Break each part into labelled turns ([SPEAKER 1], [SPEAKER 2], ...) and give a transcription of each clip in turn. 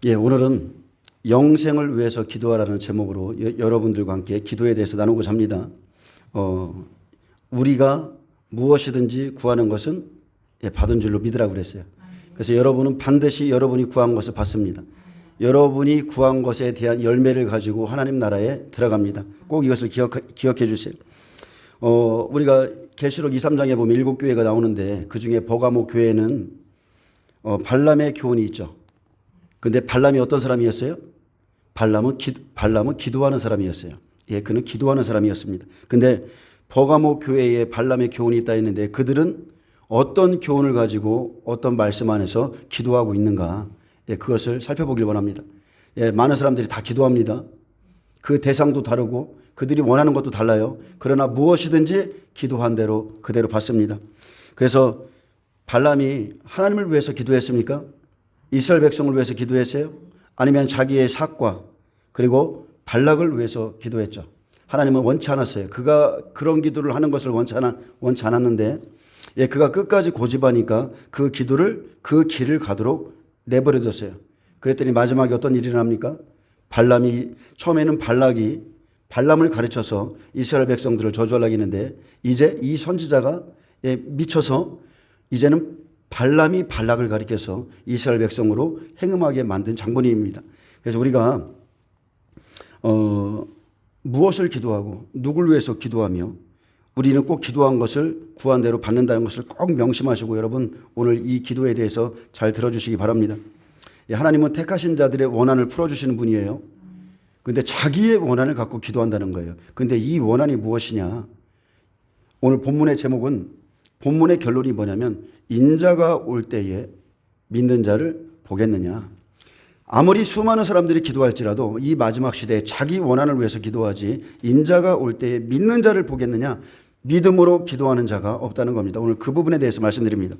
[SPEAKER 1] 오늘은 영생을 위해서 기도하라는 제목으로 여러분들과 함께 기도에 대해서 나누고자 합니다. 우리가 무엇이든지 구하는 것은 받은 줄로 믿으라고 그랬어요. 그래서 여러분은 반드시 여러분이 구한 것을 받습니다. 여러분이 구한 것에 대한 열매를 가지고 하나님 나라에 들어갑니다. 꼭 이것을 기억해 주세요. 우리가 계시록 2, 3장에 보면 7교회가 나오는데 그중에 버가모 교회는 발람의 교훈이 있죠. 근데 발람이 어떤 사람이었어요? 발람은 기도하는 사람이었어요. 그는 기도하는 사람이었습니다. 근데 버가모 교회에 발람의 교훈이 있다 했는데 그들은 어떤 교훈을 가지고 어떤 말씀 안에서 기도하고 있는가, 그것을 살펴보길 원합니다. 많은 사람들이 다 기도합니다. 그 대상도 다르고 그들이 원하는 것도 달라요. 그러나 무엇이든지 기도한 대로 그대로 받습니다. 그래서 발람이 하나님을 위해서 기도했습니까? 이스라엘 백성을 위해서 기도했어요? 아니면 자기의 삭과 그리고 발락을 위해서 기도했죠. 하나님은 원치 않았어요. 그가 그런 기도를 하는 것을 원치 않았는데 그가 끝까지 고집하니까 그 기도를 그 길을 가도록 내버려뒀어요. 그랬더니 마지막에 어떤 일이 일어납니까? 발람이 처음에는 발락이 발람을 가르쳐서 이스라엘 백성들을 저주하려고 했는데 이제 이 선지자가 미쳐서 이제는 발람이 발락을 가리켜서 이스라엘 백성으로 행음하게 만든 장본인입니다. 그래서 우리가 무엇을 기도하고 누굴 위해서 기도하며 우리는 꼭 기도한 것을 구한 대로 받는다는 것을 꼭 명심하시고 여러분 오늘 이 기도에 대해서 잘 들어주시기 바랍니다. 하나님은 택하신 자들의 원한을 풀어주시는 분이에요. 그런데 자기의 원한을 갖고 기도한다는 거예요. 그런데 이 원한이 무엇이냐? 오늘 본문의 제목은 본문의 결론이 뭐냐면 인자가 올 때에 믿는 자를 보겠느냐. 아무리 수많은 사람들이 기도할지라도 이 마지막 시대에 자기 원한을 위해서 기도하지 인자가 올 때에 믿는 자를 보겠느냐. 믿음으로 기도하는 자가 없다는 겁니다. 오늘 그 부분에 대해서 말씀드립니다.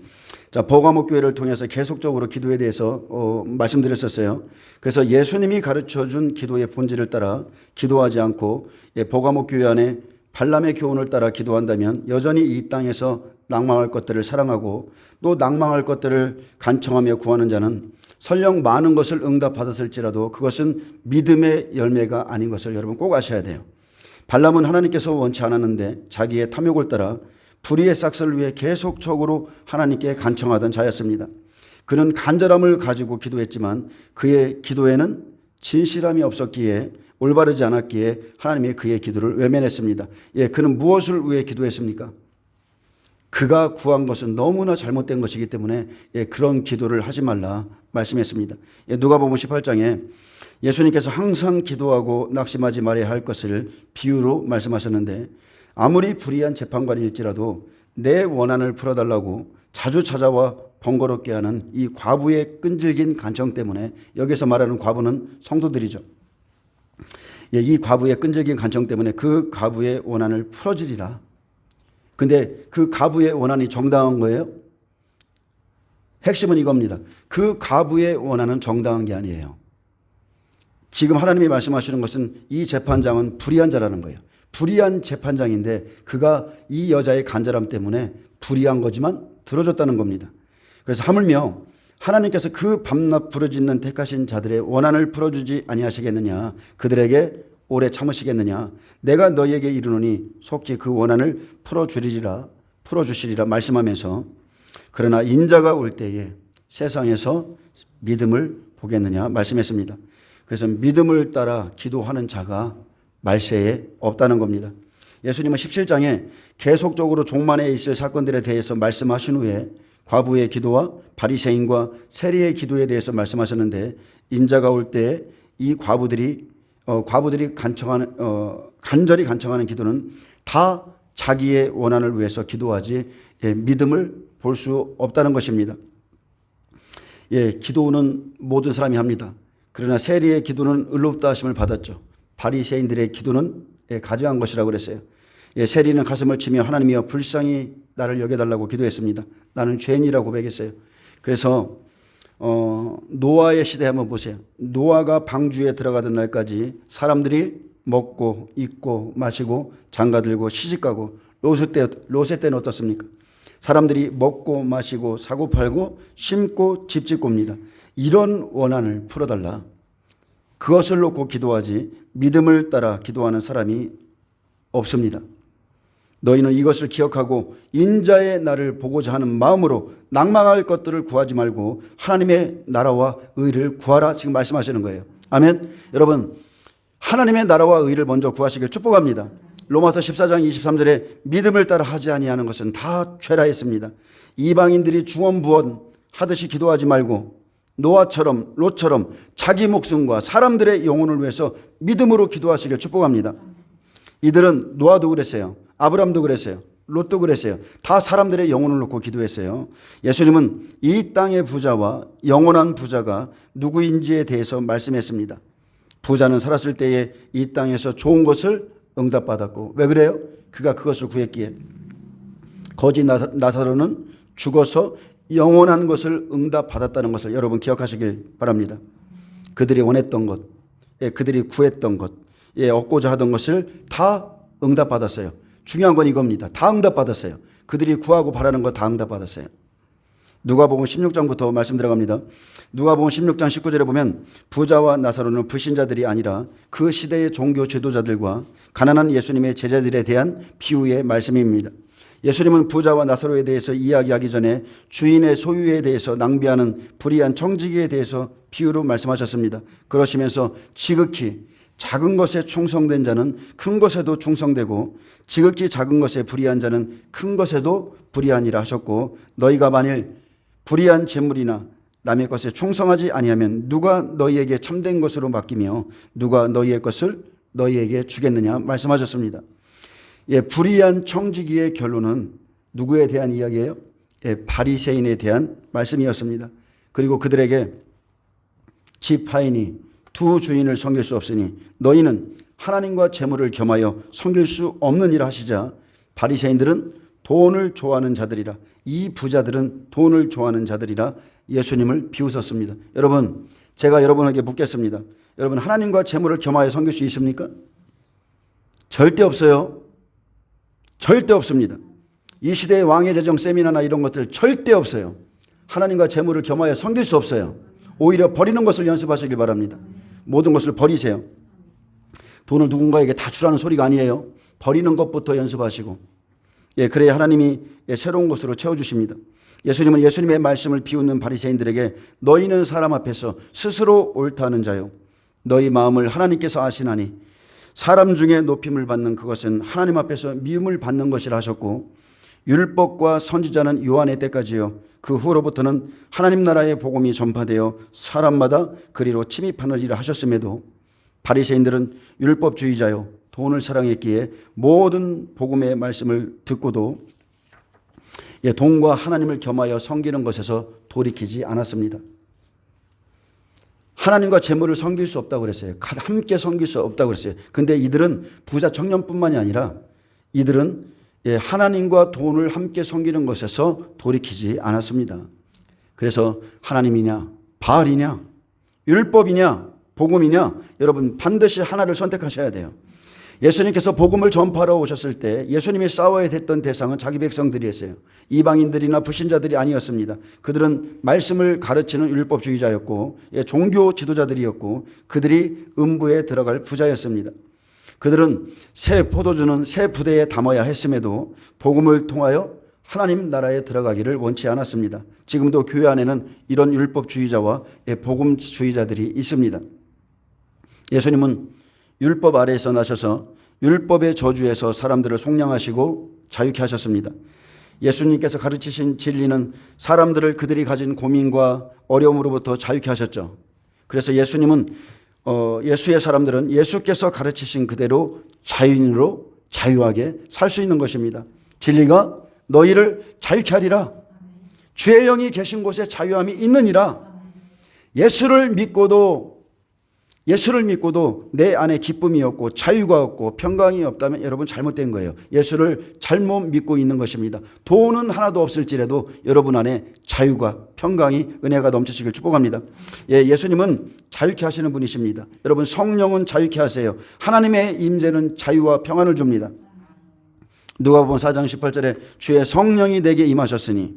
[SPEAKER 1] 자, 버가모 교회를 통해서 계속적으로 기도에 대해서 말씀드렸었어요. 그래서 예수님이 가르쳐준 기도의 본질을 따라 기도하지 않고 버가모 교회 안에 발람의 교훈을 따라 기도한다면 여전히 이 땅에서 낭망할 것들을 사랑하고 또 낭망할 것들을 간청하며 구하는 자는 설령 많은 것을 응답받았을지라도 그것은 믿음의 열매가 아닌 것을 여러분 꼭 아셔야 돼요. 발람은 하나님께서 원치 않았는데 자기의 탐욕을 따라 불의의 싹스를 위해 계속적으로 하나님께 간청하던 자였습니다. 그는 간절함을 가지고 기도했지만 그의 기도에는 진실함이 없었기에 올바르지 않았기에 하나님이 그의 기도를 외면했습니다. 그는 무엇을 위해 기도했습니까? 그가 구한 것은 너무나 잘못된 것이기 때문에 그런 기도를 하지 말라 말씀했습니다. 누가복음 18장에 예수님께서 항상 기도하고 낙심하지 말아야 할 것을 비유로 말씀하셨는데 아무리 불의한 재판관일지라도 내 원한을 풀어달라고 자주 찾아와 번거롭게 하는 이 과부의 끈질긴 간청 때문에 여기서 말하는 과부는 성도들이죠. 이 과부의 끈질긴 간청 때문에 그 과부의 원한을 풀어주리라. 근데 그 과부의 원한이 정당한 거예요? 핵심은 이겁니다. 그 과부의 원한은 정당한 게 아니에요. 지금 하나님이 말씀하시는 것은 이 재판장은 불의한 자라는 거예요. 불의한 재판장인데 그가 이 여자의 간절함 때문에 불의한 거지만 들어줬다는 겁니다. 그래서 하물며 하나님께서 그 밤낮 부르짖는 택하신 자들의 원한을 풀어주지 아니하시겠느냐. 그들에게 오래 참으시겠느냐. 내가 너희에게 이르노니 속히 그 원한을 풀어주시리라 말씀하면서 그러나 인자가 올 때에 세상에서 믿음을 보겠느냐 말씀했습니다. 그래서 믿음을 따라 기도하는 자가 말세에 없다는 겁니다. 예수님은 17장에 계속적으로 종만에 있을 사건들에 대해서 말씀하신 후에 과부의 기도와 바리새인과 세리의 기도에 대해서 말씀하셨는데 인자가 올 때에 이 과부들이 간절히 간청하는 기도는 다 자기의 원한을 위해서 기도하지 믿음을 볼 수 없다는 것입니다. 기도는 모든 사람이 합니다. 그러나 세리의 기도는 의롭다 하심을 받았죠. 바리새인들의 기도는 가증한 것이라고 그랬어요. 세리는 가슴을 치며 하나님이여 불쌍히 나를 여겨달라고 기도했습니다. 나는 죄인이라고 고백했어요. 그래서 노아의 시대 한번 보세요. 노아가 방주에 들어가던 날까지 사람들이 먹고 입고 마시고 장가들고 시집가고 롯의 때는 어떻습니까? 사람들이 먹고 마시고 사고 팔고 심고 집 짓고입니다. 이런 원한을 풀어달라. 그것을 놓고 기도하지 믿음을 따라 기도하는 사람이 없습니다. 너희는 이것을 기억하고 인자의 날을 보고자 하는 마음으로 낭망할 것들을 구하지 말고 하나님의 나라와 의를 구하라. 지금 말씀하시는 거예요. 아멘. 여러분, 하나님의 나라와 의를 먼저 구하시길 축복합니다. 로마서 14장 23절에 믿음을 따라 하지 아니하는 것은 다 죄라 했습니다. 이방인들이 중언부언 하듯이 기도하지 말고 노아처럼 롯처럼 자기 목숨과 사람들의 영혼을 위해서 믿음으로 기도하시길 축복합니다. 이들은 노아도 그랬어요. 아브람도 그랬어요. 롯도 그랬어요. 다 사람들의 영혼을 놓고 기도했어요. 예수님은 이 땅의 부자와 영원한 부자가 누구인지에 대해서 말씀했습니다. 부자는 살았을 때에 이 땅에서 좋은 것을 응답받았고, 왜 그래요? 그가 그것을 구했기에. 거지 나사로는 죽어서 영원한 것을 응답받았다는 것을 여러분 기억하시길 바랍니다. 그들이 원했던 것, 그들이 구했던 것, 얻고자 하던 것을 다 응답받았어요. 중요한 건 이겁니다. 다 응답받았어요. 그들이 구하고 바라는 거 다 응답받았어요. 누가복음 16장부터 말씀 들어갑니다. 누가복음 16장 19절에 보면 부자와 나사로는 불신자들이 아니라 그 시대의 종교 지도자들과 가난한 예수님의 제자들에 대한 비유의 말씀입니다. 예수님은 부자와 나사로에 대해서 이야기하기 전에 주인의 소유에 대해서 낭비하는 불의한 청지기에 대해서 비유로 말씀하셨습니다. 그러시면서 지극히 작은 것에 충성된 자는 큰 것에도 충성되고 지극히 작은 것에 불의한 자는 큰 것에도 불의하니라 하셨고, 너희가 만일 불의한 재물이나 남의 것에 충성하지 아니하면 누가 너희에게 참된 것으로 맡기며 누가 너희의 것을 너희에게 주겠느냐 말씀하셨습니다. 불의한 청지기의 결론은 누구에 대한 이야기예요? 바리새인에 대한 말씀이었습니다. 그리고 그들에게 집 하인이 두 주인을 섬길 수 없으니 너희는 하나님과 재물을 겸하여 섬길 수 없느니라 하시자, 바리새인들은 돈을 좋아하는 자들이라, 이 부자들은 돈을 좋아하는 자들이라 예수님을 비웃었습니다. 여러분, 제가 여러분에게 묻겠습니다. 여러분, 하나님과 재물을 겸하여 섬길 수 있습니까? 절대 없어요. 절대 없습니다. 이 시대의 왕의 재정 세미나나 이런 것들 절대 없어요. 하나님과 재물을 겸하여 섬길 수 없어요. 오히려 버리는 것을 연습하시길 바랍니다. 모든 것을 버리세요. 돈을 누군가에게 다 주라는 소리가 아니에요. 버리는 것부터 연습하시고, 그래야 하나님이 새로운 것으로 채워주십니다. 예수님은 예수님의 말씀을 비웃는 바리새인들에게 너희는 사람 앞에서 스스로 옳다는 자요, 너희 마음을 하나님께서 아시나니 사람 중에 높임을 받는 그것은 하나님 앞에서 미움을 받는 것이라 하셨고, 율법과 선지자는 요한의 때까지요 그 후로부터는 하나님 나라의 복음이 전파되어 사람마다 그리로 침입하느니라 하셨음에도 바리새인들은 율법주의자요 돈을 사랑했기에 모든 복음의 말씀을 듣고도 돈과 하나님을 겸하여 섬기는 것에서 돌이키지 않았습니다. 하나님과 재물을 섬길 수 없다고 그랬어요. 함께 섬길 수 없다고 그랬어요. 근데 이들은 부자 청년뿐만이 아니라 이들은 하나님과 돈을 함께 섬기는 것에서 돌이키지 않았습니다. 그래서 하나님이냐 바알이냐 율법이냐 복음이냐, 여러분 반드시 하나를 선택하셔야 돼요. 예수님께서 복음을 전파하러 오셨을 때 예수님이 싸워야 됐던 대상은 자기 백성들이었어요. 이방인들이나 불신자들이 아니었습니다. 그들은 말씀을 가르치는 율법주의자였고 종교 지도자들이었고 그들이 음부에 들어갈 부자였습니다. 그들은 새 포도주는 새 부대에 담아야 했음에도 복음을 통하여 하나님 나라에 들어가기를 원치 않았습니다. 지금도 교회 안에는 이런 율법주의자와 복음주의자들이 있습니다. 예수님은 율법 아래에서 나셔서 율법의 저주에서 사람들을 속량하시고 자유케 하셨습니다. 예수님께서 가르치신 진리는 사람들을 그들이 가진 고민과 어려움으로부터 자유케 하셨죠. 그래서 예수님은 예수의 사람들은 예수께서 가르치신 그대로 자유인으로 자유하게 살 수 있는 것입니다. 진리가 너희를 자유케 하리라. 주의 영이 계신 곳에 자유함이 있느니라. 예수를 믿고도 내 안에 기쁨이 없고 자유가 없고 평강이 없다면 여러분 잘못된 거예요. 예수를 잘못 믿고 있는 것입니다. 돈은 하나도 없을지라도 여러분 안에 자유가 평강이 은혜가 넘치시길 축복합니다. 예수님은 자유케 하시는 분이십니다. 여러분 성령은 자유케 하세요. 하나님의 임재는 자유와 평안을 줍니다. 누가복음 4장 18절에 주의 성령이 내게 임하셨으니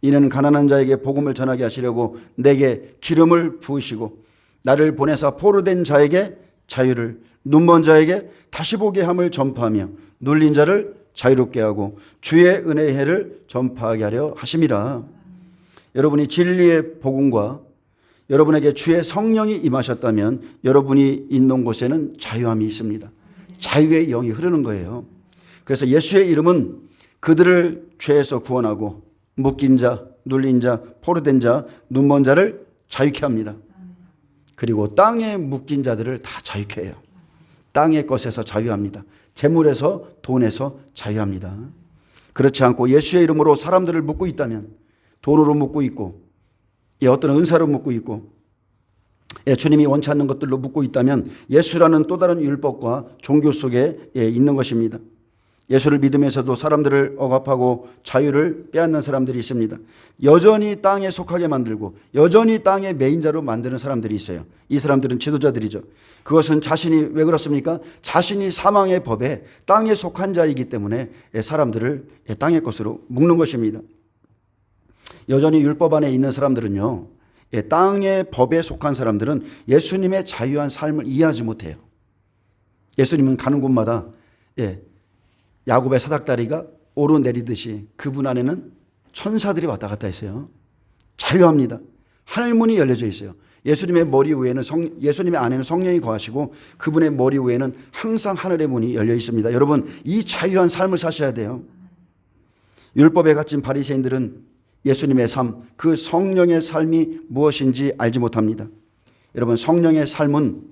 [SPEAKER 1] 이는 가난한 자에게 복음을 전하게 하시려고 내게 기름을 부으시고 나를 보내사 포로된 자에게 자유를, 눈먼 자에게 다시 보게 함을 전파하며 눌린 자를 자유롭게 하고 주의 은혜의 해를 전파하게 하려 하심이라. 여러분이 진리의 복음과 여러분에게 주의 성령이 임하셨다면 여러분이 있는 곳에는 자유함이 있습니다. 자유의 영이 흐르는 거예요. 그래서 예수의 이름은 그들을 죄에서 구원하고 묶인 자, 눌린 자, 포로된 자, 눈먼 자를 자유케 합니다. 그리고 땅에 묶인 자들을 다 자유케 해요. 땅의 것에서 자유합니다. 재물에서, 돈에서 자유합니다. 그렇지 않고 예수의 이름으로 사람들을 묶고 있다면, 돈으로 묶고 있고, 어떤 은사로 묶고 있고, 주님이 원치 않는 것들로 묶고 있다면 예수라는 또 다른 율법과 종교 속에 있는 것입니다. 예수를 믿으면서도 사람들을 억압하고 자유를 빼앗는 사람들이 있습니다. 여전히 땅에 속하게 만들고 여전히 땅의 메인자로 만드는 사람들이 있어요. 이 사람들은 지도자들이죠. 그것은 자신이, 왜 그렇습니까? 자신이 사망의 법에 땅에 속한 자이기 때문에 사람들을 땅의 것으로 묶는 것입니다. 여전히 율법 안에 있는 사람들은요, 땅의 법에 속한 사람들은 예수님의 자유한 삶을 이해하지 못해요. 예수님은 가는 곳마다 야곱의 사닥다리가 오르내리듯이 그분 안에는 천사들이 왔다 갔다 했어요. 자유합니다. 하늘문이 열려져 있어요. 예수님의 머리 위에는 예수님의 안에는 성령이 거하시고 그분의 머리 위에는 항상 하늘의 문이 열려 있습니다. 여러분, 이 자유한 삶을 사셔야 돼요. 율법에 갇힌 바리새인들은 예수님의 삶, 그 성령의 삶이 무엇인지 알지 못합니다. 여러분, 성령의 삶은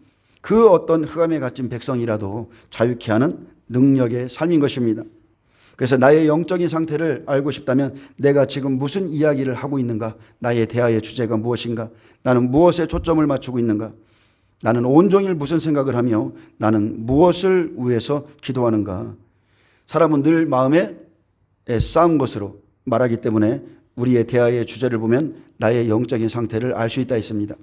[SPEAKER 1] 그 어떤 흑암에 갇힌 백성이라도 자유케 하는 능력의 삶인 것입니다. 그래서 나의 영적인 상태를 알고 싶다면 내가 지금 무슨 이야기를 하고 있는가? 나의 대화의 주제가 무엇인가? 나는 무엇에 초점을 맞추고 있는가? 나는 온종일 무슨 생각을 하며 나는 무엇을 위해서 기도하는가? 사람은 늘 마음에 쌓은 것으로 말하기 때문에 우리의 대화의 주제를 보면 나의 영적인 상태를 알 수 있다 했습니다.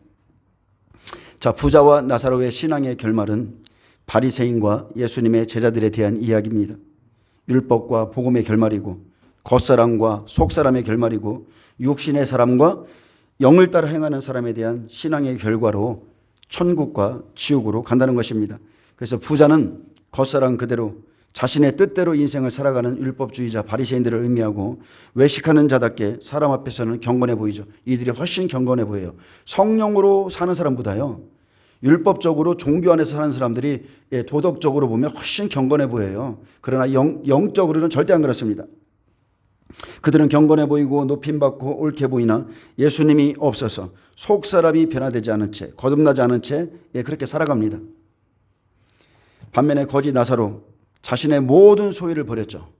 [SPEAKER 1] 자, 부자와 나사로의 신앙의 결말은 바리새인과 예수님의 제자들에 대한 이야기입니다. 율법과 복음의 결말이고 겉사람과 속사람의 결말이고 육신의 사람과 영을 따라 행하는 사람에 대한 신앙의 결과로 천국과 지옥으로 간다는 것입니다. 그래서 부자는 겉사람 그대로 자신의 뜻대로 인생을 살아가는 율법주의자 바리새인들을 의미하고 외식하는 자답게 사람 앞에서는 경건해 보이죠. 이들이 훨씬 경건해 보여요. 성령으로 사는 사람보다요, 율법적으로 종교 안에서 사는 사람들이 도덕적으로 보면 훨씬 경건해 보여요. 그러나 영적으로는 절대 안 그렇습니다. 그들은 경건해 보이고 높임받고 옳게 보이나 예수님이 없어서 속사람이 변화되지 않은 채, 거듭나지 않은 채 그렇게 살아갑니다. 반면에 거지 나사로 자신의 모든 소유를 버렸죠.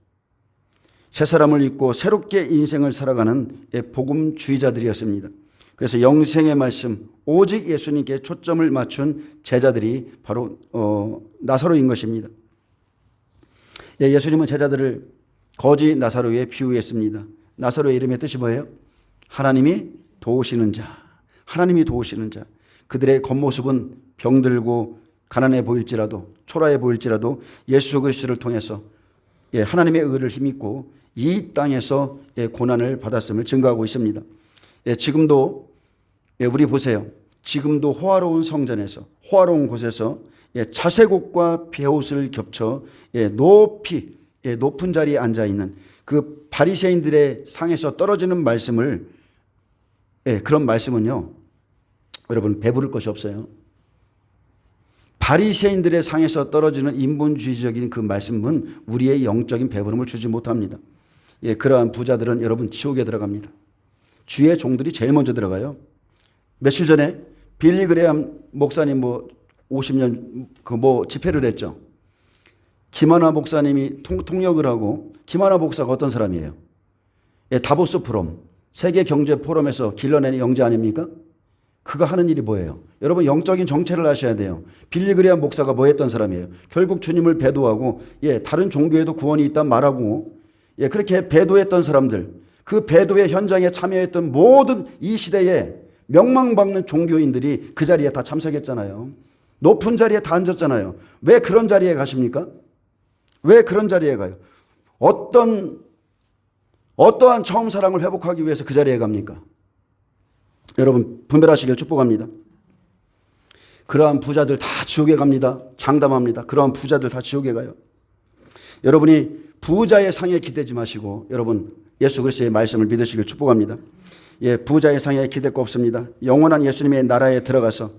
[SPEAKER 1] 새 사람을 입고 새롭게 인생을 살아가는 복음주의자들이었습니다. 그래서 영생의 말씀, 오직 예수님께 초점을 맞춘 제자들이 바로 나사로인 것입니다. 예수님은 제자들을 거지 나사로에 비유했습니다. 나사로의 이름의 뜻이 뭐예요? 하나님이 도우시는 자. 하나님이 도우시는 자. 그들의 겉모습은 병들고 가난해 보일지라도, 초라해 보일지라도 예수 그리스도를 통해서 하나님의 의를 힘입고 이 땅에서 고난을 받았음을 증거하고 있습니다. 지금도 우리 보세요. 지금도 호화로운 성전에서, 호화로운 곳에서 자색옷과 베옷을 겹쳐 높은 자리에 앉아있는 그 바리새인들의 상에서 떨어지는 말씀을, 그런 말씀은요, 여러분 배부를 것이 없어요. 바리새인들의 상에서 떨어지는 인본주의적인 그 말씀은 우리의 영적인 배부름을 주지 못합니다. 그러한 부자들은 여러분 지옥에 들어갑니다. 주의 종들이 제일 먼저 들어가요. 며칠 전에 빌리 그레함 목사님 50년 집회를 했죠. 김하나 목사님이 통역을 하고, 김하나 목사가 어떤 사람이에요? 다보스 포럼, 세계 경제 포럼에서 길러낸 영재 아닙니까? 그가 하는 일이 뭐예요? 여러분 영적인 정체를 아셔야 돼요. 빌리 그레함 목사가 뭐 했던 사람이에요? 결국 주님을 배도하고 다른 종교에도 구원이 있다 말하고 그렇게 배도했던 사람들, 그 배도의 현장에 참여했던 모든 이 시대에 명망받는 종교인들이 그 자리에 다 참석했잖아요. 높은 자리에 다 앉았잖아요. 왜 그런 자리에 가십니까? 왜 그런 자리에 가요? 어떤 어떠한 처음 사랑을 회복하기 위해서 그 자리에 갑니까? 여러분 분별하시길 축복합니다. 그러한 부자들 다 지옥에 갑니다. 장담합니다. 그러한 부자들 다 지옥에 가요. 여러분이 부자의 상에 기대지 마시고 여러분 예수 그리스도의 말씀을 믿으시길 축복합니다. 예, 부자의 상에 기댈 거 없습니다. 영원한 예수님의 나라에 들어가서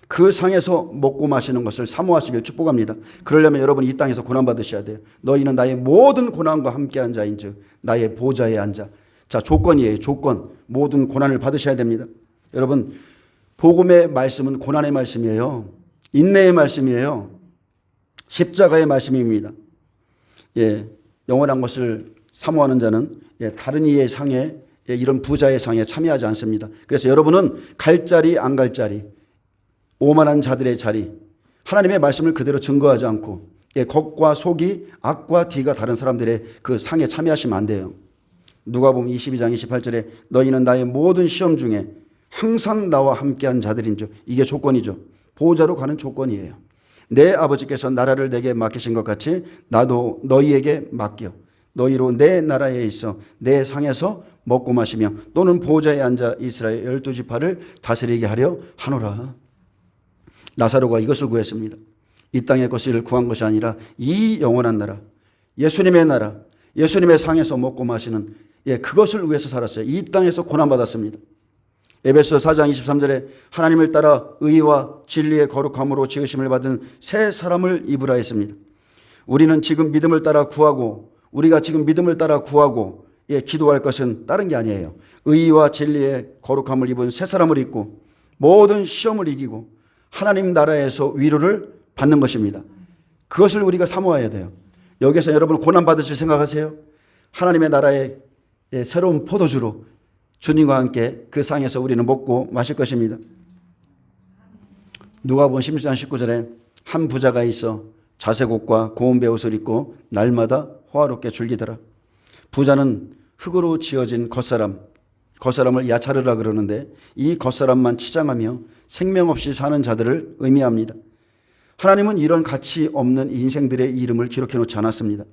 [SPEAKER 1] 그 상에서 먹고 마시는 것을 사모하시길 축복합니다. 그러려면 여러분 이 땅에서 고난받으셔야 돼요. 너희는 나의 모든 고난과 함께한 자인즉 나의 보좌에 앉아. 자, 조건이에요. 조건. 모든 고난을 받으셔야 됩니다. 여러분 복음의 말씀은 고난의 말씀이에요. 인내의 말씀이에요. 십자가의 말씀입니다. 예, 영원한 것을 사모하는 자는 다른 이의 상에 이런 부자의 상에 참여하지 않습니다. 그래서 여러분은 갈 자리 안 갈 자리, 오만한 자들의 자리, 하나님의 말씀을 그대로 증거하지 않고 겉과 속이 악과 뒤가 다른 사람들의 그 상에 참여하시면 안 돼요. 누가복음 22장 28절에 너희는 나의 모든 시험 중에 항상 나와 함께한 자들인즉, 이게 조건이죠. 보호자로 가는 조건이에요. 내 아버지께서 나라를 내게 맡기신 것 같이 나도 너희에게 맡겨 너희로 내 나라에 있어 내 상에서 먹고 마시며 또는 보호자에 앉아 이스라엘 12지파를 다스리게 하려 하노라. 나사로가 이것을 구했습니다. 이 땅의 것을 구한 것이 아니라 이 영원한 나라, 예수님의 나라, 예수님의 상에서 먹고 마시는 그것을 위해서 살았어요. 이 땅에서 고난받았습니다. 에베소 4장 23절에 하나님을 따라 의와 진리의 거룩함으로 지으심을 받은 새 사람을 입으라 했습니다. 우리는 지금 믿음을 따라 구하고 우리가 지금 믿음을 따라 구하고 기도할 것은 다른 게 아니에요. 의와 진리의 거룩함을 입은 새 사람을 입고 모든 시험을 이기고 하나님 나라에서 위로를 받는 것입니다. 그것을 우리가 사모해야 돼요. 여기서 여러분 고난 받으실 생각하세요? 하나님의 나라의 새로운 포도주로 주님과 함께 그 상에서 우리는 먹고 마실 것입니다. 누가복음 16장 19절에 한 부자가 있어 자색 옷과 고운 베옷을 입고 날마다 호화롭게 즐기더라. 부자는 흙으로 지어진 겉사람을 야차르라 그러는데 이 겉사람만 치장하며 생명 없이 사는 자들을 의미합니다. 하나님은 이런 가치 없는 인생들의 이름을 기록해 놓지 않았습니다.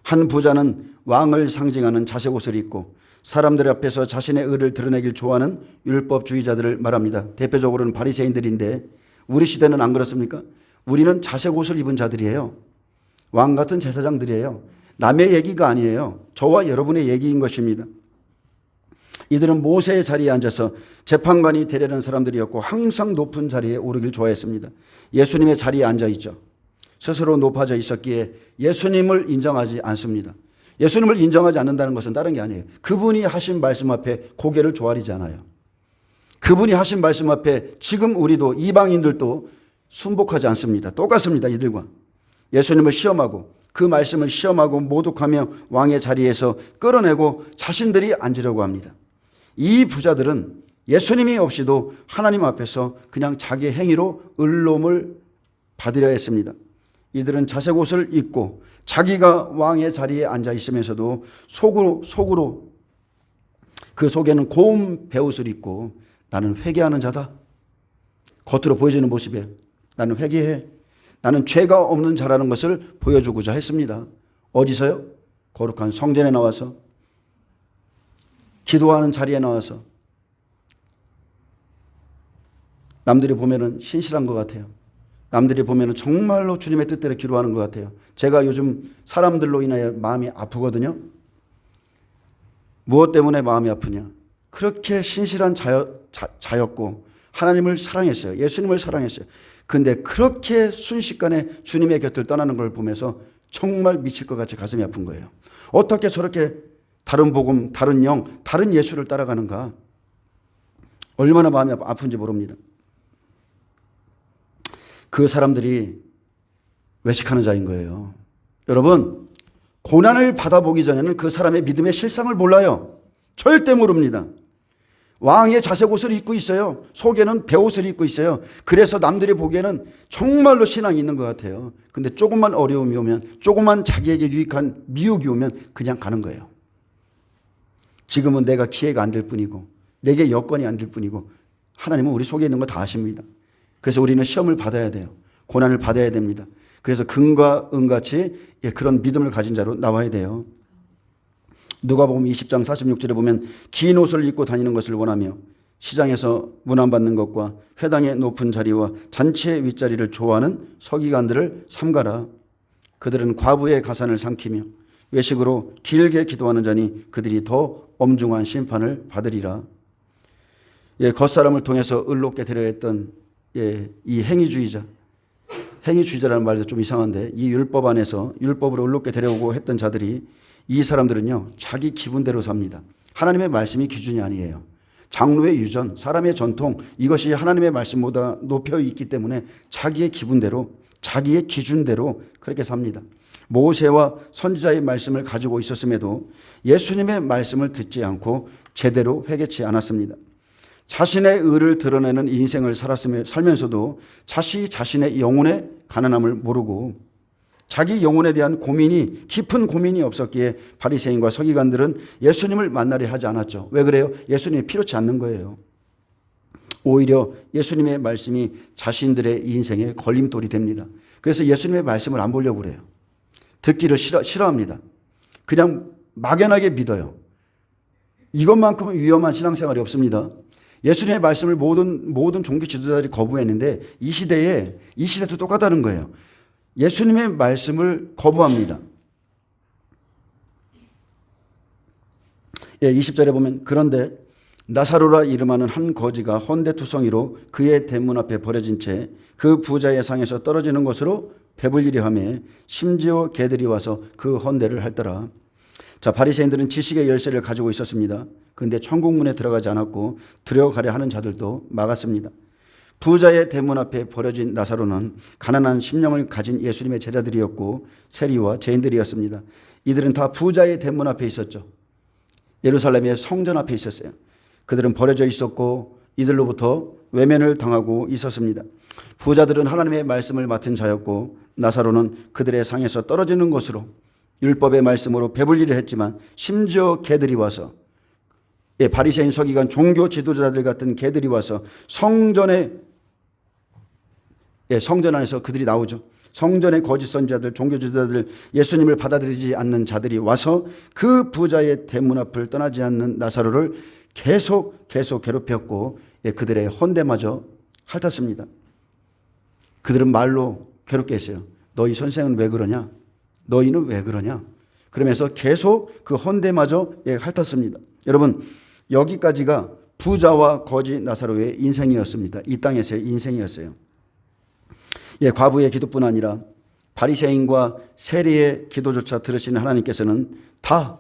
[SPEAKER 1] 한 부자는 왕을 상징하는 자색 옷을 입고 사람들 앞에서 자신의 의를 드러내길 좋아하는 율법주의자들을 말합니다. 대표적으로는 바리새인들인데 우리 시대는 안 그렇습니까? 우리는 자색 옷을 입은 자들이에요. 왕 같은 제사장들이에요. 남의 얘기가 아니에요. 저와 여러분의 얘기인 것입니다. 이들은 모세의 자리에 앉아서 재판관이 되려는 사람들이었고 항상 높은 자리에 오르길 좋아했습니다. 예수님의 자리에 앉아 있죠. 스스로 높아져 있었기에 예수님을 인정하지 않습니다. 예수님을 인정하지 않는다는 것은 다른 게 아니에요. 그분이 하신 말씀 앞에 고개를 조아리지 않아요. 그분이 하신 말씀 앞에 지금 우리도 이방인들도 순복하지 않습니다. 똑같습니다. 이들과 예수님을 시험하고 그 말씀을 시험하고 모독하며 왕의 자리에서 끌어내고 자신들이 앉으려고 합니다. 이 부자들은 예수님이 없이도 하나님 앞에서 그냥 자기 행위로 을놈을 받으려 했습니다. 이들은 자색 옷을 입고 자기가 왕의 자리에 앉아 있으면서도 속으로 그 속에는 고운 베옷을 입고 나는 회개하는 자다. 겉으로 보여지는 모습에 나는 회개해. 나는 죄가 없는 자라는 것을 보여주고자 했습니다. 어디서요? 거룩한 성전에 나와서 기도하는 자리에 나와서 남들이 보면은 신실한 것 같아요. 남들이 보면은 정말로 주님의 뜻대로 기도하는 것 같아요. 제가 요즘 사람들로 인하여 마음이 아프거든요. 무엇 때문에 마음이 아프냐? 그렇게 신실한 자였고 하나님을 사랑했어요. 예수님을 사랑했어요. 근데 그렇게 순식간에 주님의 곁을 떠나는 걸 보면서 정말 미칠 것 같이 가슴이 아픈 거예요. 어떻게 저렇게 다른 복음, 다른 영, 다른 예수를 따라가는가? 얼마나 마음이 아픈지 모릅니다. 그 사람들이 외식하는 자인 거예요. 여러분, 고난을 받아보기 전에는 그 사람의 믿음의 실상을 몰라요. 절대 모릅니다. 왕의 자색 옷을 입고 있어요. 속에는 베옷을 입고 있어요. 그래서 남들이 보기에는 정말로 신앙이 있는 것 같아요. 근데 조금만 어려움이 오면, 조금만 자기에게 유익한 미혹이 오면 그냥 가는 거예요. 지금은 내가 기회가 안 될 뿐이고 내게 여건이 안 될 뿐이고 하나님은 우리 속에 있는 거 다 아십니다. 그래서 우리는 시험을 받아야 돼요. 고난을 받아야 됩니다. 그래서 금과 은같이 그런 믿음을 가진 자로 나와야 돼요. 누가복음 20장 46절에 보면 긴 옷을 입고 다니는 것을 원하며 시장에서 문안받는 것과 회당의 높은 자리와 잔치의 윗자리를 좋아하는 서기관들을 삼가라. 그들은 과부의 가산을 삼키며 외식으로 길게 기도하는 자니 그들이 더 엄중한 심판을 받으리라. 겉사람을 통해서 의롭게 되려 했던 이 행위주의자라는 말도 좀 이상한데, 이 율법 안에서 율법으로 의롭게 되려고 했던 자들이, 이 사람들은요 자기 기분대로 삽니다. 하나님의 말씀이 기준이 아니에요. 장로의 유전, 사람의 전통, 이것이 하나님의 말씀보다 높여 있기 때문에 자기의 기분대로, 자기의 기준대로 그렇게 삽니다. 모세와 선지자의 말씀을 가지고 있었음에도 예수님의 말씀을 듣지 않고 제대로 회개치 않았습니다. 자신의 의를 드러내는 인생을 살면서도 자신의 영혼의 가난함을 모르고 자기 영혼에 대한 깊은 고민이 없었기에 바리새인과 서기관들은 예수님을 만나려 하지 않았죠. 왜 그래요? 예수님이 필요치 않는 거예요. 오히려 예수님의 말씀이 자신들의 인생에 걸림돌이 됩니다. 그래서 예수님의 말씀을 안 보려고 그래요. 듣기를 싫어합니다. 그냥 막연하게 믿어요. 이것만큼은 위험한 신앙생활이 없습니다. 예수님의 말씀을 모든 종교 지도자들이 거부했는데 이 시대도 똑같다는 거예요. 예수님의 말씀을 거부합니다. 20절에 보면 그런데 나사로라 이름하는 한 거지가 헌데투성이로 그의 대문 앞에 버려진 채 그 부자의 상에서 떨어지는 것으로 배불리려 하며 심지어 개들이 와서 그 헌데를 핥더라. 자, 바리새인들은 지식의 열쇠를 가지고 있었습니다. 그런데 천국문에 들어가지 않았고 들어가려 하는 자들도 막았습니다. 부자의 대문 앞에 버려진 나사로는 가난한 심령을 가진 예수님의 제자들이었고 세리와 죄인들이었습니다. 이들은 다 부자의 대문 앞에 있었죠. 예루살렘의 성전 앞에 있었어요. 그들은 버려져 있었고 이들로부터 외면을 당하고 있었습니다. 부자들은 하나님의 말씀을 맡은 자였고 나사로는 그들의 상에서 떨어지는 것으로 율법의 말씀으로 배불리려 했지만 심지어 개들이 와서, 바리새인 서기관 종교 지도자들 같은 개들이 와서 성전 안에서 그들이 나오죠. 성전의 거짓 선지자들, 종교 지도자들, 예수님을 받아들이지 않는 자들이 와서 그 부자의 대문 앞을 떠나지 않는 나사로를 계속 괴롭혔고 그들의 헌데마저 핥았습니다. 그들은 말로 괴롭게 했어요. 너희 선생은 왜 그러냐? 너희는 왜 그러냐? 그러면서 계속 그 헌데마저 핥았습니다. 여러분, 여기까지가 부자와 거지 나사로의 인생이었습니다. 이 땅에서의 인생이었어요. 과부의 기도뿐 아니라 바리새인과 세리의 기도조차 들으시는 하나님께서는 다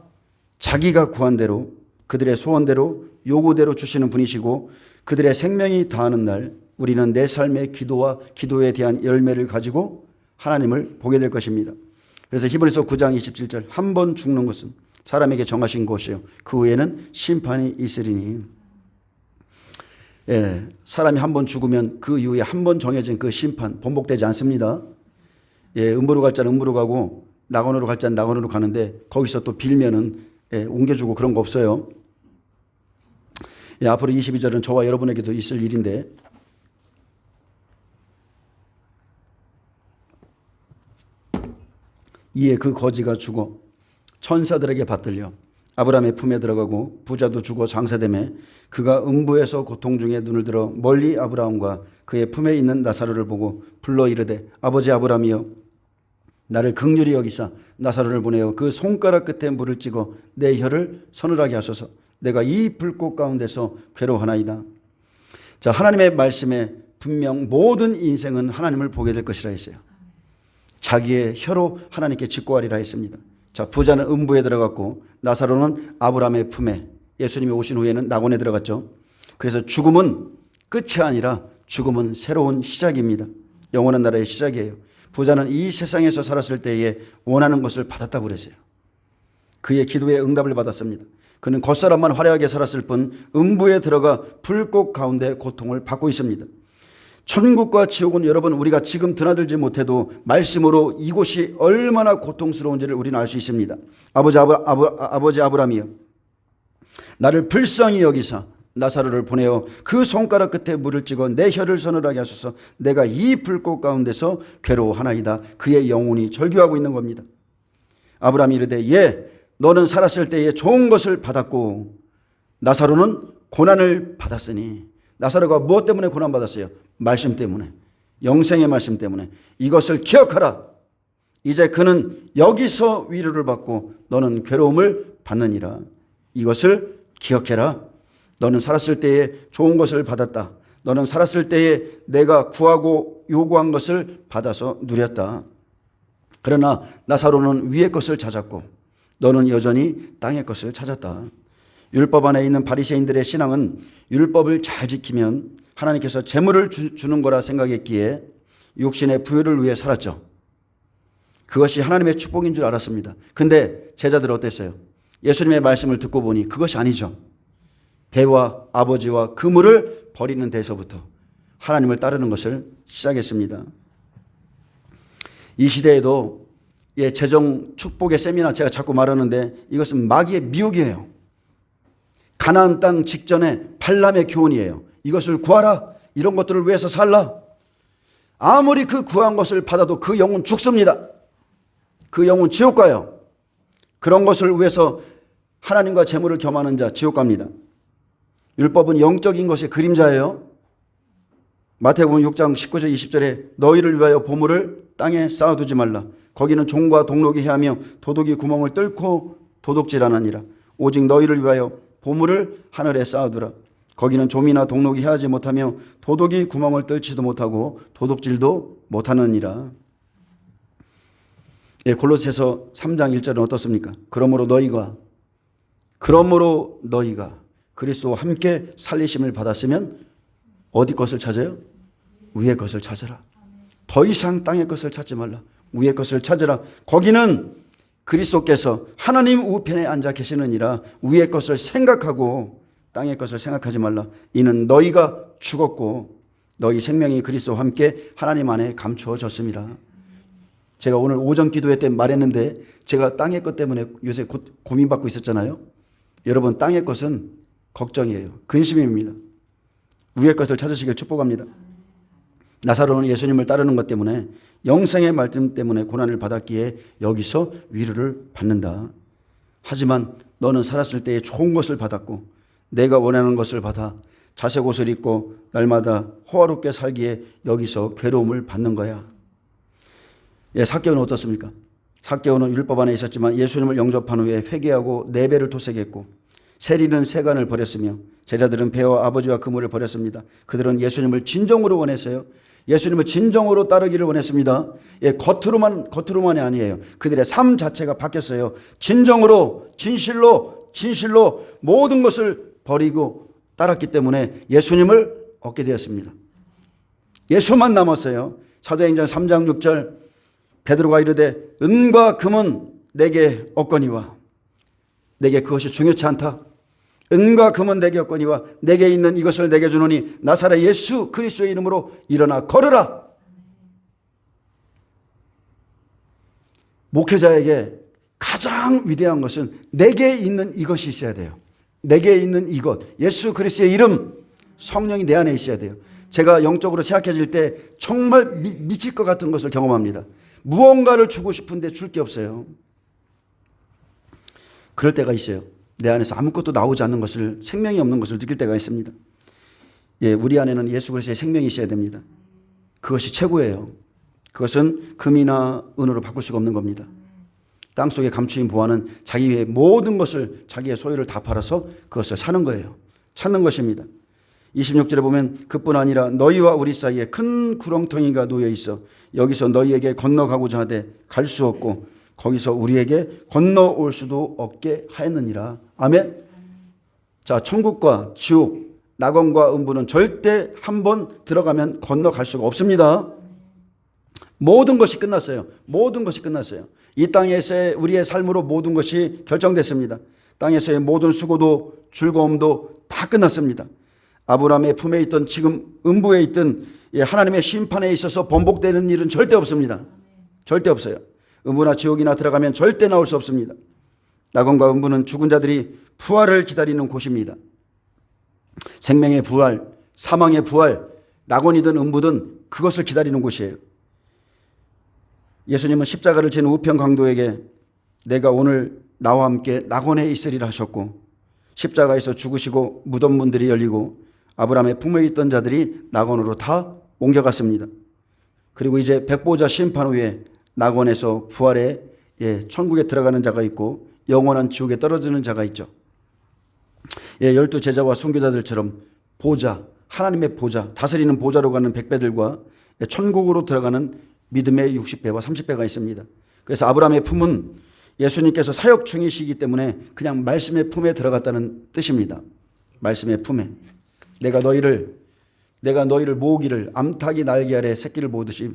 [SPEAKER 1] 자기가 구한 대로, 그들의 소원대로, 요구대로 주시는 분이시고 그들의 생명이 다하는 날 우리는 내 삶의 기도와 기도에 대한 열매를 가지고 하나님을 보게 될 것입니다. 그래서 히브리서 9장 27절, 한 번 죽는 것은 사람에게 정하신 것이요 그 후에는 심판이 있으리니. 사람이 한 번 죽으면 그 이후에 한 번 정해진 그 심판 번복되지 않습니다. 음부로 갈 자는 음부로 가고 낙원으로 갈 자는 낙원으로 가는데 거기서 또 빌면은 옮겨주고 그런 거 없어요. 앞으로 22절은 저와 여러분에게도 있을 일인데, 이에 그 거지가 죽어 천사들에게 받들려 아브라함의 품에 들어가고 부자도 죽어 장사되매 그가 음부에서 고통 중에 눈을 들어 멀리 아브라함과 그의 품에 있는 나사로를 보고 불러 이르되 아버지 아브라함이여 나를 긍휼히 여기사 나사로를 보내어 그 손가락 끝에 물을 찍어 내 혀를 서늘하게 하소서. 내가 이 불꽃 가운데서 괴로워하나이다. 자, 하나님의 말씀에 분명 모든 인생은 하나님을 보게 될 것이라 했어요. 자기의 혀로 하나님께 직고하리라 했습니다. 자, 부자는 음부에 들어갔고 나사로는 아브라함의 품에, 예수님이 오신 후에는 낙원에 들어갔죠. 그래서 죽음은 끝이 아니라 죽음은 새로운 시작입니다. 영원한 나라의 시작이에요. 부자는 이 세상에서 살았을 때에 원하는 것을 받았다고 그랬어요. 그의 기도에 응답을 받았습니다. 그는 겉사람만 화려하게 살았을 뿐 음부에 들어가 불꽃 가운데 고통을 받고 있습니다. 천국과 지옥은 여러분 우리가 지금 드나들지 못해도 말씀으로 이곳이 얼마나 고통스러운지를 우리는 알 수 있습니다. 아버지 아브라함이여 나를 불쌍히 여기사 나사로를 보내어 그 손가락 끝에 물을 찍어 내 혀를 서늘하게 하소서. 내가 이 불꽃 가운데서 괴로워하나이다. 그의 영혼이 절규하고 있는 겁니다. 아브라함이 이르되 너는 살았을 때에 좋은 것을 받았고 나사로는 고난을 받았으니. 나사로가 무엇 때문에 고난받았어요? 말씀 때문에. 영생의 말씀 때문에. 이것을 기억하라. 이제 그는 여기서 위로를 받고 너는 괴로움을 받느니라. 이것을 기억해라. 너는 살았을 때에 좋은 것을 받았다. 너는 살았을 때에 내가 구하고 요구한 것을 받아서 누렸다. 그러나 나사로는 위의 것을 찾았고 너는 여전히 땅의 것을 찾았다. 율법 안에 있는 바리새인들의 신앙은 율법을 잘 지키면 하나님께서 재물을 주는 거라 생각했기에 육신의 부유를 위해 살았죠. 그것이 하나님의 축복인 줄 알았습니다. 근데 제자들은 어땠어요? 예수님의 말씀을 듣고 보니 그것이 아니죠. 배와 아버지와 그물을 버리는 데서부터 하나님을 따르는 것을 시작했습니다. 이 시대에도 재정 축복의 세미나 제가 자꾸 말하는데 이것은 마귀의 미혹이에요. 가나안 땅 직전에 발람의 교훈이에요. 이것을 구하라. 이런 것들을 위해서 살라. 아무리 그 구한 것을 받아도 그 영혼 죽습니다. 그 영혼 지옥 가요. 그런 것을 위해서 하나님과 재물을 겸하는 자 지옥 갑니다. 율법은 영적인 것의 그림자예요. 마태복음 6장 19절 20절에 너희를 위하여 보물을 땅에 쌓아두지 말라. 거기는 종과 동록이 해하며 도둑이 구멍을 뚫고 도둑질하느니라. 오직 너희를 위하여 보물을 하늘에 쌓아두라. 거기는 좀이나 동록이 해하지 못하며 도둑이 구멍을 뚫지도 못하고 도둑질도 못하느니라. 골로새서 3장 1절은 어떻습니까? 그러므로 너희가 그리스도와 함께 살리심을 받았으면 어디 것을 찾아요? 위의 것을 찾아라. 더 이상 땅의 것을 찾지 말라. 위의 것을 찾으라. 거기는 그리스도께서 하나님 우편에 앉아 계시느니라. 위의 것을 생각하고 땅의 것을 생각하지 말라. 이는 너희가 죽었고 너희 생명이 그리스도와 함께 하나님 안에 감추어졌습니다. 제가 오늘 오전 기도회 때 말했는데 제가 땅의 것 때문에 요새 고민받고 있었잖아요. 여러분, 땅의 것은 걱정이에요. 근심입니다. 위의 것을 찾으시길 축복합니다. 나사로는 예수님을 따르는 것 때문에 영생의 말씀 때문에 고난을 받았기에 여기서 위로를 받는다. 하지만 너는 살았을 때에 좋은 것을 받았고 내가 원하는 것을 받아 자색 옷을 입고 날마다 호화롭게 살기에 여기서 괴로움을 받는 거야. 삭개오는 어떻습니까? 삭개오는 율법 안에 있었지만 예수님을 영접한 후에 회개하고 4배를 토색했고 세리는 세간을 버렸으며 제자들은 배와 아버지와 그물을 버렸습니다. 그들은 예수님을 진정으로 원했어요. 예수님을 진정으로 따르기를 원했습니다. 겉으로만이 아니에요. 그들의 삶 자체가 바뀌었어요. 진정으로, 진실로 모든 것을 버리고 따랐기 때문에 예수님을 얻게 되었습니다. 예수만 남았어요. 사도행전 3장 6절 베드로가 이르되 은과 금은 내게 없거니와. 내게 그것이 중요치 않다. 은과 금은 내게 없거니와 내게 있는 이것을 내게 주노니 나사렛 예수 그리스도의 이름으로 일어나 걸으라. 목회자에게 가장 위대한 것은 내게 있는 이것이 있어야 돼요. 내게 있는 이것, 예수 그리스도의 이름, 성령이 내 안에 있어야 돼요. 제가 영적으로 생각해질 때 정말 미칠 것 같은 것을 경험합니다. 무언가를 주고 싶은데 줄 게 없어요. 그럴 때가 있어요. 내 안에서 아무것도 나오지 않는 것을, 생명이 없는 것을 느낄 때가 있습니다. 우리 안에는 예수 그리스도의 생명이 있어야 됩니다. 그것이 최고예요. 그것은 금이나 은으로 바꿀 수가 없는 겁니다. 땅속에 감추인 보화는 자기의 모든 것을, 자기의 소유를 다 팔아서 그것을 사는 거예요. 찾는 것입니다. 26절에 보면 그뿐 아니라 너희와 우리 사이에 큰 구렁텅이가 놓여 있어 여기서 너희에게 건너가고자 하되 갈 수 없고 거기서 우리에게 건너올 수도 없게 하였느니라. 아멘. 자, 천국과 지옥, 낙원과 음부는 절대 한번 들어가면 건너갈 수가 없습니다. 모든 것이 끝났어요. 모든 것이 끝났어요. 이 땅에서의 우리의 삶으로 모든 것이 결정됐습니다. 땅에서의 모든 수고도 즐거움도 다 끝났습니다. 아브라함의 품에 있던 지금 음부에 있던 하나님의 심판에 있어서 번복되는 일은 절대 없습니다. 절대 없어요. 음부나 지옥이나 들어가면 절대 나올 수 없습니다. 낙원과 음부는 죽은 자들이 부활을 기다리는 곳입니다. 생명의 부활, 사망의 부활, 낙원이든 음부든 그것을 기다리는 곳이에요. 예수님은 십자가를 진 우편 강도에게 내가 오늘 나와 함께 낙원에 있으리라 하셨고 십자가에서 죽으시고 무덤 문들이 열리고 아브라함의 품에 있던 자들이 낙원으로 다 옮겨갔습니다. 그리고 이제 백보자 심판 후에 낙원에서 부활해 천국에 들어가는 자가 있고 영원한 지옥에 떨어지는 자가 있죠. 12 제자와 순교자들처럼 보좌, 하나님의 보좌, 다스리는 보좌로 가는 백배들과 천국으로 들어가는 믿음의 60배와 30배가 있습니다. 그래서 아브라함의 품은 예수님께서 사역 중이시기 때문에 그냥 말씀의 품에 들어갔다는 뜻입니다. 말씀의 품에. 내가 너희를 모으기를 암탉이 날개 아래 새끼를 모으듯이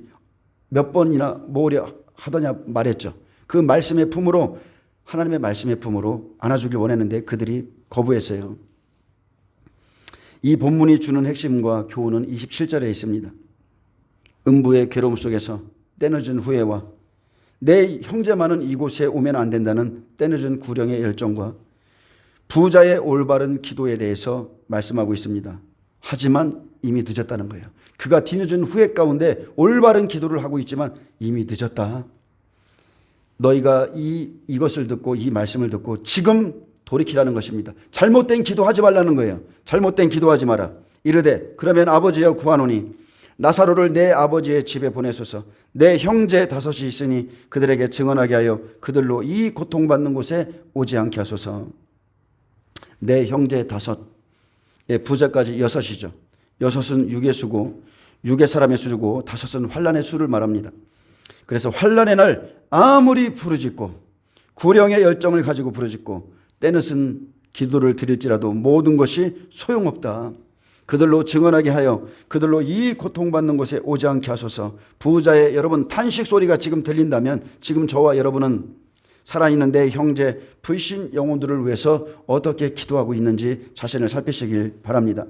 [SPEAKER 1] 몇 번이나 모으려 하더냐 말했죠. 그 말씀의 품으로, 하나님의 말씀의 품으로 안아주길 원했는데 그들이 거부했어요. 이 본문이 주는 핵심과 교훈은 27절에 있습니다. 음부의 괴로움 속에서 때늦은 후회와 내 형제만은 이곳에 오면 안 된다는 때늦은 구령의 열정과 부자의 올바른 기도에 대해서 말씀하고 있습니다. 하지만 이미 늦었다는 거예요. 그가 뒤늦은 후회 가운데 올바른 기도를 하고 있지만 이미 늦었다. 너희가 이것을 듣고 이 말씀을 듣고 지금 돌이키라는 것입니다. 잘못된 기도하지 말라는 거예요. 잘못된 기도하지 마라. 이르되 그러면 아버지여 구하노니 나사로를 내 아버지의 집에 보내소서. 내 형제 5이 있으니 그들에게 증언하게 하여 그들로 이 고통받는 곳에 오지 않게 하소서. 내 형제 5, 부자까지 6이죠. 6은 육의 수고, 육의 사람의 수고, 5은 환난의 수를 말합니다. 그래서 환난의 날 아무리 부르짖고 구령의 열정을 가지고 부르짖고 때늦은 기도를 드릴지라도 모든 것이 소용없다. 그들로 증언하게 하여 그들로 이 고통받는 곳에 오지 않게 하소서. 부자의 여러분 탄식 소리가 지금 들린다면 지금 저와 여러분은 살아있는 내 형제 불신 영혼들을 위해서 어떻게 기도하고 있는지 자신을 살피시길 바랍니다.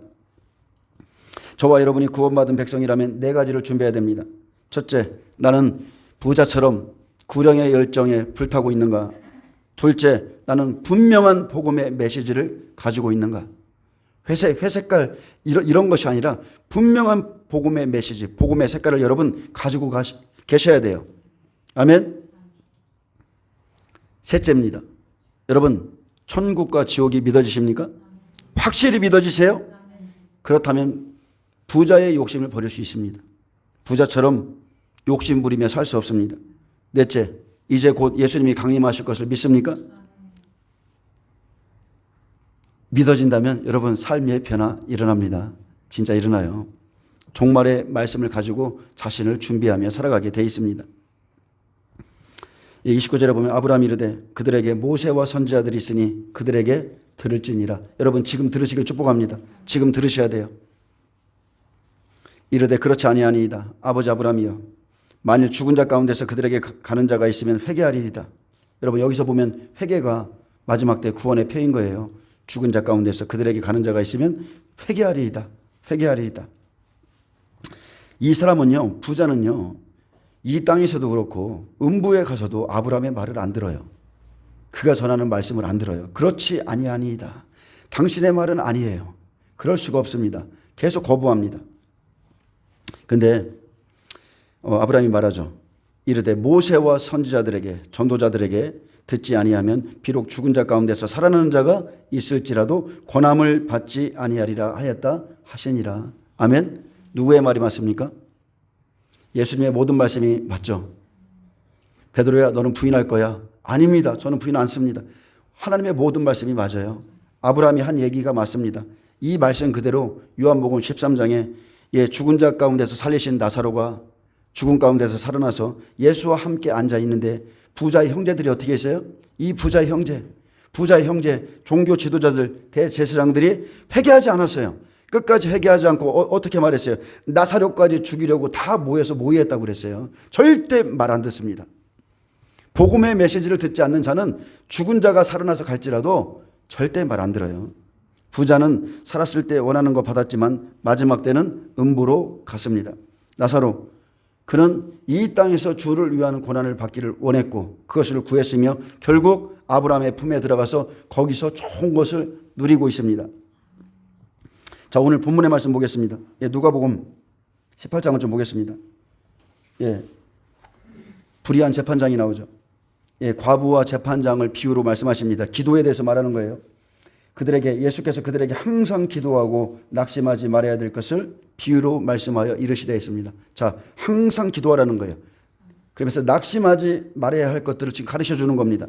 [SPEAKER 1] 저와 여러분이 구원받은 백성이라면 4가지를 준비해야 됩니다. 첫째, 나는 부자처럼 구령의 열정에 불타고 있는가? 둘째, 나는 분명한 복음의 메시지를 가지고 있는가? 회색깔 이런 것이 아니라 분명한 복음의 메시지, 복음의 색깔을 여러분 가지고 계셔야 돼요. 아멘. 셋째입니다. 여러분 천국과 지옥이 믿어지십니까? 확실히 믿어지세요? 그렇다면 부자의 욕심을 버릴 수 있습니다. 부자처럼 욕심 부리며 살 수 없습니다. 넷째, 이제 곧 예수님이 강림하실 것을 믿습니까? 믿어진다면 여러분 삶의 변화 일어납니다. 진짜 일어나요. 종말의 말씀을 가지고 자신을 준비하며 살아가게 돼 있습니다. 29절에 보면 아브라함이 이르되 그들에게 모세와 선지자들이 있으니 그들에게 들을지니라. 여러분 지금 들으시길 축복합니다. 지금 들으셔야 돼요. 이르되 그렇지 아니하니이다. 아버지 아브라함이여 만일 죽은 자 가운데서 그들에게 가는 자가 있으면 회개하리이다. 여러분 여기서 보면 회개가 마지막 때 구원의 표인 거예요. 죽은 자 가운데서 그들에게 가는 자가 있으면 회개하리이다. 회개하리이다. 이 사람은요, 부자는요, 이 땅에서도 그렇고 음부에 가서도 아브라함의 말을 안 들어요. 그가 전하는 말씀을 안 들어요. 그렇지 아니하니이다. 당신의 말은 아니에요. 그럴 수가 없습니다. 계속 거부합니다. 근데 아브라함이 말하죠. 이르되 모세와 선지자들에게 전도자들에게 듣지 아니하면 비록 죽은 자 가운데서 살아나는 자가 있을지라도 권함을 받지 아니하리라 하였다 하시니라. 아멘. 누구의 말이 맞습니까? 예수님의 모든 말씀이 맞죠. 베드로야 너는 부인할 거야. 아닙니다. 저는 부인 안 씁니다. 하나님의 모든 말씀이 맞아요. 아브라함이 한 얘기가 맞습니다. 이 말씀 그대로 요한복음 13장에 죽은 자 가운데서 살리신 나사로가 죽은 가운데서 살아나서 예수와 함께 앉아 있는데 부자의 형제들이 어떻게 했어요? 이 부자의 형제 종교 지도자들 대제사장들이 회개하지 않았어요. 끝까지 회개하지 않고 어떻게 말했어요? 나사로까지 죽이려고 다 모여서 모의했다고 그랬어요. 절대 말 안 듣습니다. 복음의 메시지를 듣지 않는 자는 죽은 자가 살아나서 갈지라도 절대 말 안 들어요. 부자는 살았을 때 원하는 거 받았지만 마지막 때는 음부로 갔습니다. 나사로 그는 이 땅에서 주를 위하는 고난을 받기를 원했고 그것을 구했으며 결국 아브라함의 품에 들어가서 거기서 좋은 것을 누리고 있습니다. 자, 오늘 본문의 말씀 보겠습니다. 누가복음 18장을 좀 보겠습니다. 불의한 재판장이 나오죠. 과부와 재판장을 비유로 말씀하십니다. 기도에 대해서 말하는 거예요. 예수께서 그들에게 항상 기도하고 낙심하지 말아야 될 것을 비유로 말씀하여 이르시되 있습니다. 자, 항상 기도하라는 거예요. 그러면서 낙심하지 말아야 할 것들을 지금 가르쳐 주는 겁니다.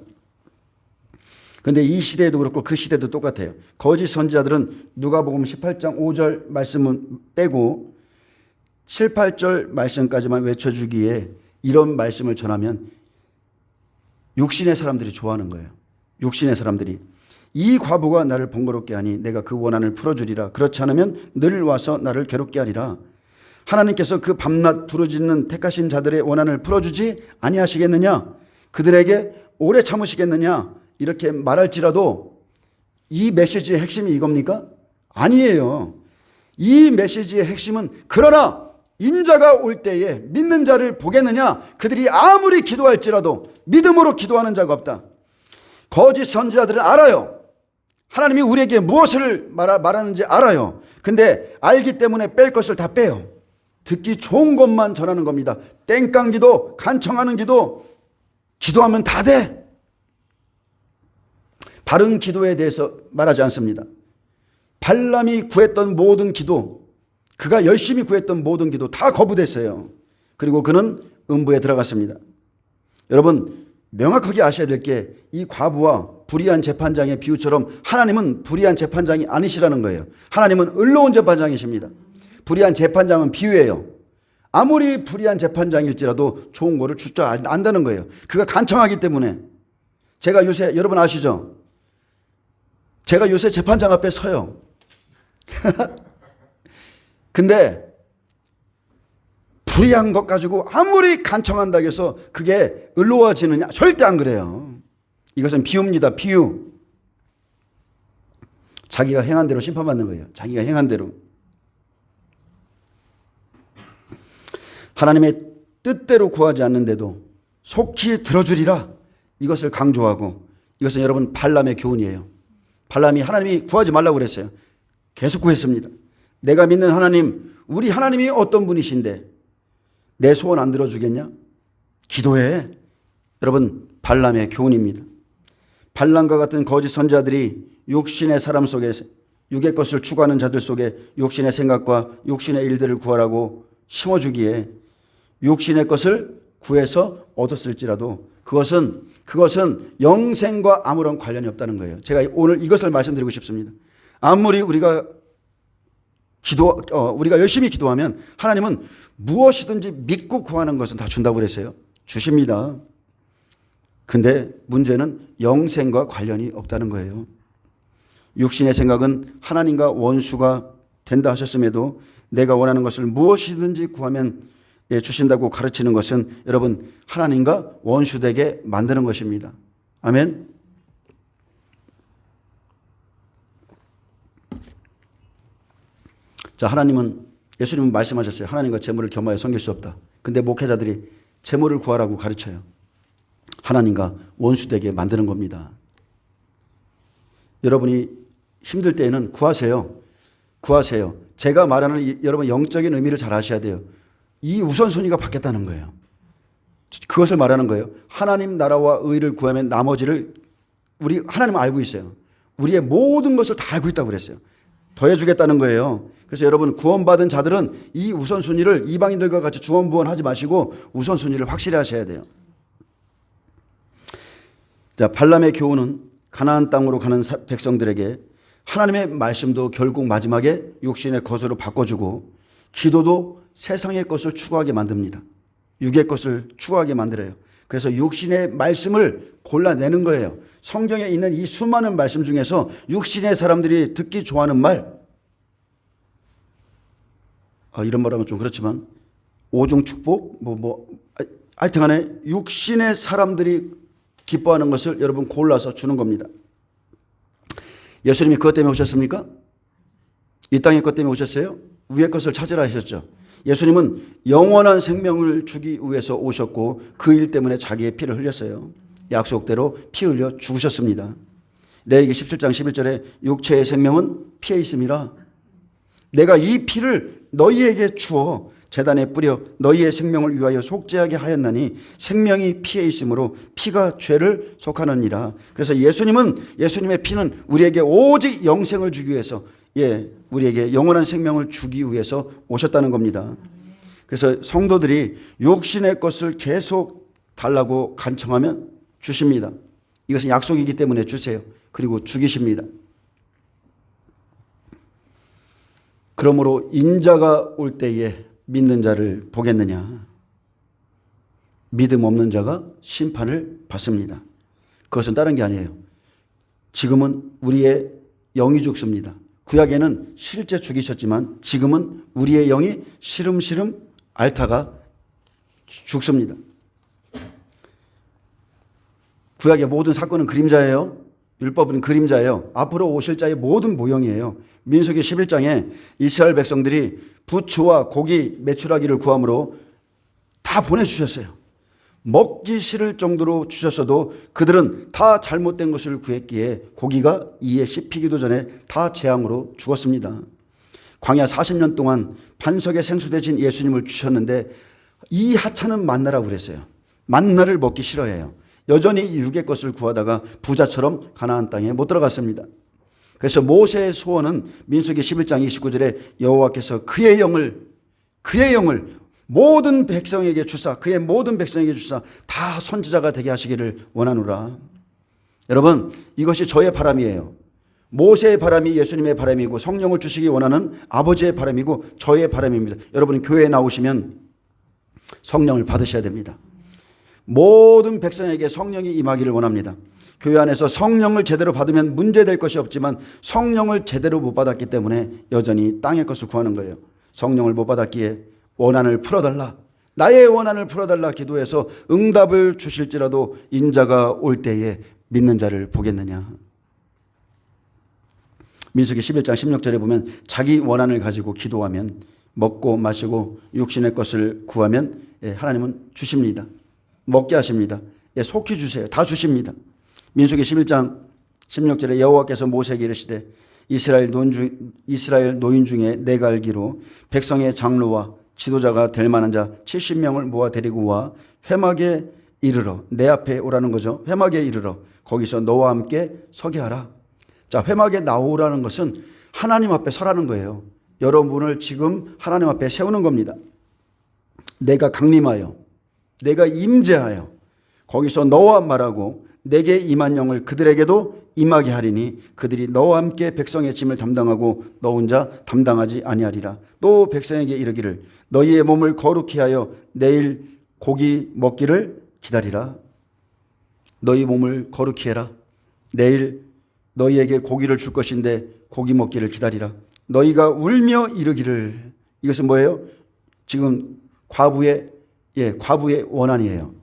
[SPEAKER 1] 그런데 이 시대에도 그렇고 그 시대도 똑같아요. 거짓 선지자들은 누가복음 18장 5절 말씀은 빼고 7, 8절 말씀까지만 외쳐주기에 이런 말씀을 전하면 육신의 사람들이 좋아하는 거예요. 육신의 사람들이. 이 과부가 나를 번거롭게 하니 내가 그 원한을 풀어주리라. 그렇지 않으면 늘 와서 나를 괴롭게 하리라. 하나님께서 그 밤낮 부르짖는 택하신 자들의 원한을 풀어주지 아니하시겠느냐? 그들에게 오래 참으시겠느냐? 이렇게 말할지라도 이 메시지의 핵심이 이겁니까? 아니에요. 이 메시지의 핵심은 그러나 인자가 올 때에 믿는 자를 보겠느냐? 그들이 아무리 기도할지라도 믿음으로 기도하는 자가 없다. 거짓 선지자들은 알아요. 하나님이 우리에게 무엇을 말하는지 알아요. 근데 알기 때문에 뺄 것을 다 빼요. 듣기 좋은 것만 전하는 겁니다. 땡깡 기도, 간청하는 기도, 기도하면 다 돼. 바른 기도에 대해서 말하지 않습니다. 발람이 구했던 모든 기도, 그가 열심히 구했던 모든 기도 다 거부됐어요. 그리고 그는 음부에 들어갔습니다. 여러분, 명확하게 아셔야 될 게 이 과부와 불의한 재판장의 비유처럼 하나님은 불의한 재판장이 아니시라는 거예요. 하나님은 의로운 재판장이십니다. 불의한 재판장은 비유예요. 아무리 불의한 재판장일지라도 좋은 거를 줄 줄 안다는 거예요. 그가 간청하기 때문에. 제가 요새, 여러분 아시죠? 제가 요새 재판장 앞에 서요. 근데 불의한 것 가지고 아무리 간청한다고 해서 그게 의로워지느냐? 절대 안 그래요. 이것은 비유입니다. 비유. 자기가 행한 대로 심판받는 거예요. 자기가 행한 대로. 하나님의 뜻대로 구하지 않는데도 속히 들어주리라. 이것을 강조하고, 이것은 여러분 발람의 교훈이에요. 발람이 하나님이 구하지 말라고 그랬어요. 계속 구했습니다. 내가 믿는 하나님, 우리 하나님이 어떤 분이신데 내 소원 안 들어주겠냐? 기도해. 여러분, 발람의 교훈입니다. 발람과 같은 거짓 선지자들이 육신의 사람 속에, 육의 것을 추구하는 자들 속에 육신의 생각과 육신의 일들을 구하라고 심어주기에 육신의 것을 구해서 얻었을지라도 그것은 영생과 아무런 관련이 없다는 거예요. 제가 오늘 이것을 말씀드리고 싶습니다. 아무리 우리가 열심히 기도하면 하나님은 무엇이든지 믿고 구하는 것은 다 준다고 그랬어요. 주십니다. 근데 문제는 영생과 관련이 없다는 거예요. 육신의 생각은 하나님과 원수가 된다 하셨음에도 내가 원하는 것을 무엇이든지 구하면 주신다고 가르치는 것은 여러분 하나님과 원수되게 만드는 것입니다. 아멘. 자, 예수님은 말씀하셨어요. 하나님과 재물을 겸하여 섬길 수 없다. 근데 목회자들이 재물을 구하라고 가르쳐요. 하나님과 원수되게 만드는 겁니다. 여러분이 힘들 때에는 구하세요. 구하세요. 제가 말하는 여러분 영적인 의미를 잘 아셔야 돼요. 이 우선순위가 바뀌었다는 거예요. 그것을 말하는 거예요. 하나님 나라와 의를 구하면 나머지를 하나님은 알고 있어요. 우리의 모든 것을 다 알고 있다고 그랬어요. 더해주겠다는 거예요. 그래서 여러분 구원받은 자들은 이 우선순위를 이방인들과 같이 주원부원하지 마시고 우선순위를 확실히 하셔야 돼요. 자, 발람의 교훈은 가나안 땅으로 가는 백성들에게 하나님의 말씀도 결국 마지막에 육신의 것으로 바꿔주고 기도도 세상의 것을 추구하게 만듭니다. 육의 것을 추구하게 만들어요. 그래서 육신의 말씀을 골라내는 거예요. 성경에 있는 이 수많은 말씀 중에서 육신의 사람들이 듣기 좋아하는 말, 이런 말하면 좀 그렇지만 오중 축복 하여튼 간에 육신의 사람들이 기뻐하는 것을 여러분 골라서 주는 겁니다. 예수님이 그것 때문에 오셨습니까? 이 땅의 것 때문에 오셨어요? 위의 것을 찾으라 하셨죠. 예수님은 영원한 생명을 주기 위해서 오셨고 그 일 때문에 자기의 피를 흘렸어요. 약속대로 피 흘려 죽으셨습니다. 레위기 17장 11절에 육체의 생명은 피에 있음이라. 내가 이 피를 너희에게 주어 제단에 뿌려 너희의 생명을 위하여 속죄하게 하였나니 생명이 피에 있으므로 피가 죄를 속하느니라. 그래서 예수님의 피는 우리에게 오직 영생을 주기 위해서, 우리에게 영원한 생명을 주기 위해서 오셨다는 겁니다. 그래서 성도들이 육신의 것을 계속 달라고 간청하면 주십니다. 이것은 약속이기 때문에 주세요. 그리고 죽이십니다. 그러므로 인자가 올 때에 믿는 자를 보겠느냐? 믿음 없는 자가 심판을 받습니다. 그것은 다른 게 아니에요. 지금은 우리의 영이 죽습니다. 구약에는 실제 죽이셨지만 지금은 우리의 영이 시름시름 앓다가 죽습니다. 구약의 모든 사건은 그림자예요. 율법은 그림자예요. 앞으로 오실 자의 모든 모형이에요. 민수기 11장에 이스라엘 백성들이 부추와 고기 매출하기를 구함으로 다 보내주셨어요. 먹기 싫을 정도로 주셨어도 그들은 다 잘못된 것을 구했기에 고기가 이에 씹히기도 전에 다 재앙으로 죽었습니다. 광야 40년 동안 반석에 생수되신 예수님을 주셨는데 이 하찮은 만나라고 그랬어요. 만나를 먹기 싫어해요. 여전히 육의 것을 구하다가 부자처럼 가나안 땅에 못 들어갔습니다. 그래서 모세의 소원은 민수기 11장 29절에 여호와께서 그의 영을 모든 백성에게 주사, 그의 모든 백성에게 주사 다 선지자가 되게 하시기를 원하노라. 여러분, 이것이 저의 바람이에요. 모세의 바람이 예수님의 바람이고 성령을 주시기 원하는 아버지의 바람이고 저의 바람입니다. 여러분, 교회에 나오시면 성령을 받으셔야 됩니다. 모든 백성에게 성령이 임하기를 원합니다. 교회 안에서 성령을 제대로 받으면 문제될 것이 없지만 성령을 제대로 못 받았기 때문에 여전히 땅의 것을 구하는 거예요. 성령을 못 받았기에 원한을 풀어달라, 나의 원한을 풀어달라 기도해서 응답을 주실지라도 인자가 올 때에 믿는 자를 보겠느냐. 민수기 11장 16절에 보면 자기 원한을 가지고 기도하면, 먹고 마시고 육신의 것을 구하면 하나님은 주십니다. 먹게 하십니다. 속히 주세요. 다 주십니다. 민수기 11장 16절에 여호와께서 모세에게 이르시되 이스라엘 노인 중에 내가 알기로 백성의 장로와 지도자가 될 만한 자 70명을 모아 데리고 와 회막에 이르러, 내 앞에 오라는 거죠. 회막에 이르러 거기서 너와 함께 서게 하라. 자, 회막에 나오라는 것은 하나님 앞에 서라는 거예요. 여러분을 지금 하나님 앞에 세우는 겁니다. 내가 강림하여, 내가 임재하여 거기서 너와 말하고 내게 임한 영을 그들에게도 임하게 하리니 그들이 너와 함께 백성의 짐을 담당하고 너 혼자 담당하지 아니하리라. 또 백성에게 이르기를 너희의 몸을 거룩히 하여 내일 고기 먹기를 기다리라. 너희 몸을 거룩히 해라. 내일 너희에게 고기를 줄 것인데 고기 먹기를 기다리라. 너희가 울며 이르기를, 이것은 뭐예요? 지금 과부의 원한이에요.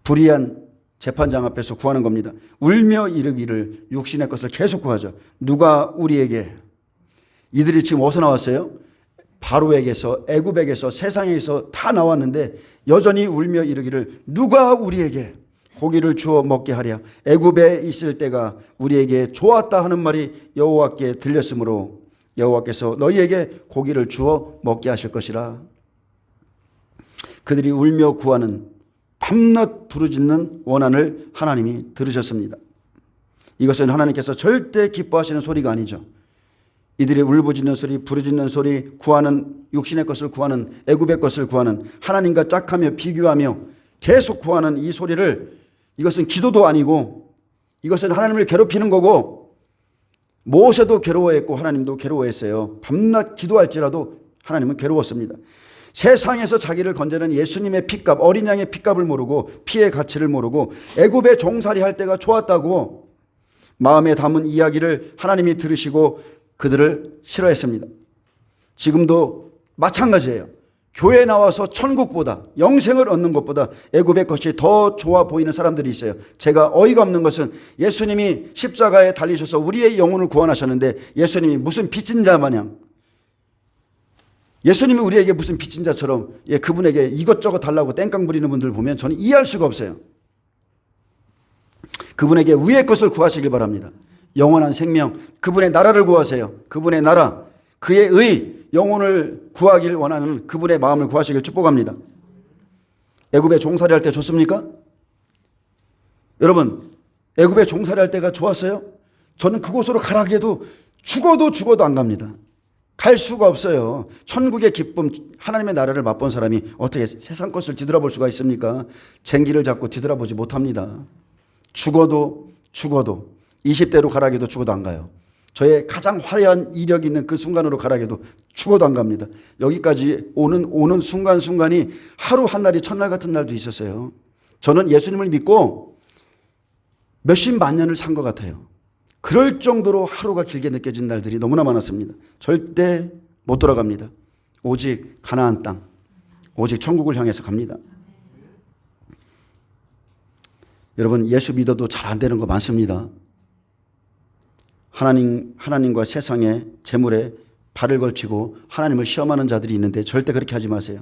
[SPEAKER 1] 불의한 재판장 앞에서 구하는 겁니다. 울며 이르기를, 육신의 것을 계속 구하죠. 누가 우리에게, 이들이 지금 어디서 나왔어요? 바로에게서, 애굽에게서, 세상에서 다 나왔는데 여전히 울며 이르기를 누가 우리에게 고기를 주어 먹게 하랴. 애굽에 있을 때가 우리에게 좋았다 하는 말이 여호와께 들렸으므로 여호와께서 너희에게 고기를 주어 먹게 하실 것이라. 그들이 울며 구하는, 밤낮 부르짖는 원한을 하나님이 들으셨습니다. 이것은 하나님께서 절대 기뻐하시는 소리가 아니죠. 이들이 울부짖는 소리, 부르짖는 소리, 구하는, 육신의 것을 구하는, 애굽의 것을 구하는, 하나님과 짝하며 비교하며 계속 구하는 이 소리를, 이것은 기도도 아니고 이것은 하나님을 괴롭히는 거고, 모세도 괴로워했고 하나님도 괴로워했어요. 밤낮 기도할지라도 하나님은 괴로웠습니다. 세상에서 자기를 건져낸 예수님의 피값, 어린 양의 피값을 모르고 피의 가치를 모르고 애굽에 종살이 할 때가 좋았다고 마음에 담은 이야기를 하나님이 들으시고 그들을 싫어했습니다. 지금도 마찬가지예요. 교회에 나와서 천국보다, 영생을 얻는 것보다 애굽의 것이 더 좋아 보이는 사람들이 있어요. 제가 어이가 없는 것은 예수님이 십자가에 달리셔서 우리의 영혼을 구원하셨는데 예수님이 무슨 빚진 자 마냥, 예수님이 우리에게 무슨 빚진 자처럼 그분에게 이것저것 달라고 땡깡 부리는 분들 보면 저는 이해할 수가 없어요. 그분에게 위의 것을 구하시길 바랍니다. 영원한 생명, 그분의 나라를 구하세요. 그분의 나라, 그의 의, 영혼을 구하길 원하는 그분의 마음을 구하시길 축복합니다. 애굽에 종살이 할 때 좋습니까? 여러분, 애굽에 종살이 할 때가 좋았어요? 저는 그곳으로 가라고 해도 죽어도 안 갑니다. 갈 수가 없어요. 천국의 기쁨, 하나님의 나라를 맛본 사람이 어떻게 세상 것을 뒤돌아볼 수가 있습니까? 쟁기를 잡고 뒤돌아보지 못합니다. 죽어도 20대로 가라고 해도 죽어도 안 가요. 저의 가장 화려한 이력이 있는 그 순간으로 가라고 해도 죽어도 안 갑니다. 여기까지 오는 순간순간이 하루 한 날이 첫날 같은 날도 있었어요. 저는 예수님을 믿고 몇십만 년을 산 것 같아요. 그럴 정도로 하루가 길게 느껴진 날들이 너무나 많았습니다. 절대 못 돌아갑니다. 오직 가나안 땅, 오직 천국을 향해서 갑니다. 여러분, 예수 믿어도 잘 안 되는 거 많습니다. 하나님과 세상의 재물에 발을 걸치고 하나님을 시험하는 자들이 있는데 절대 그렇게 하지 마세요.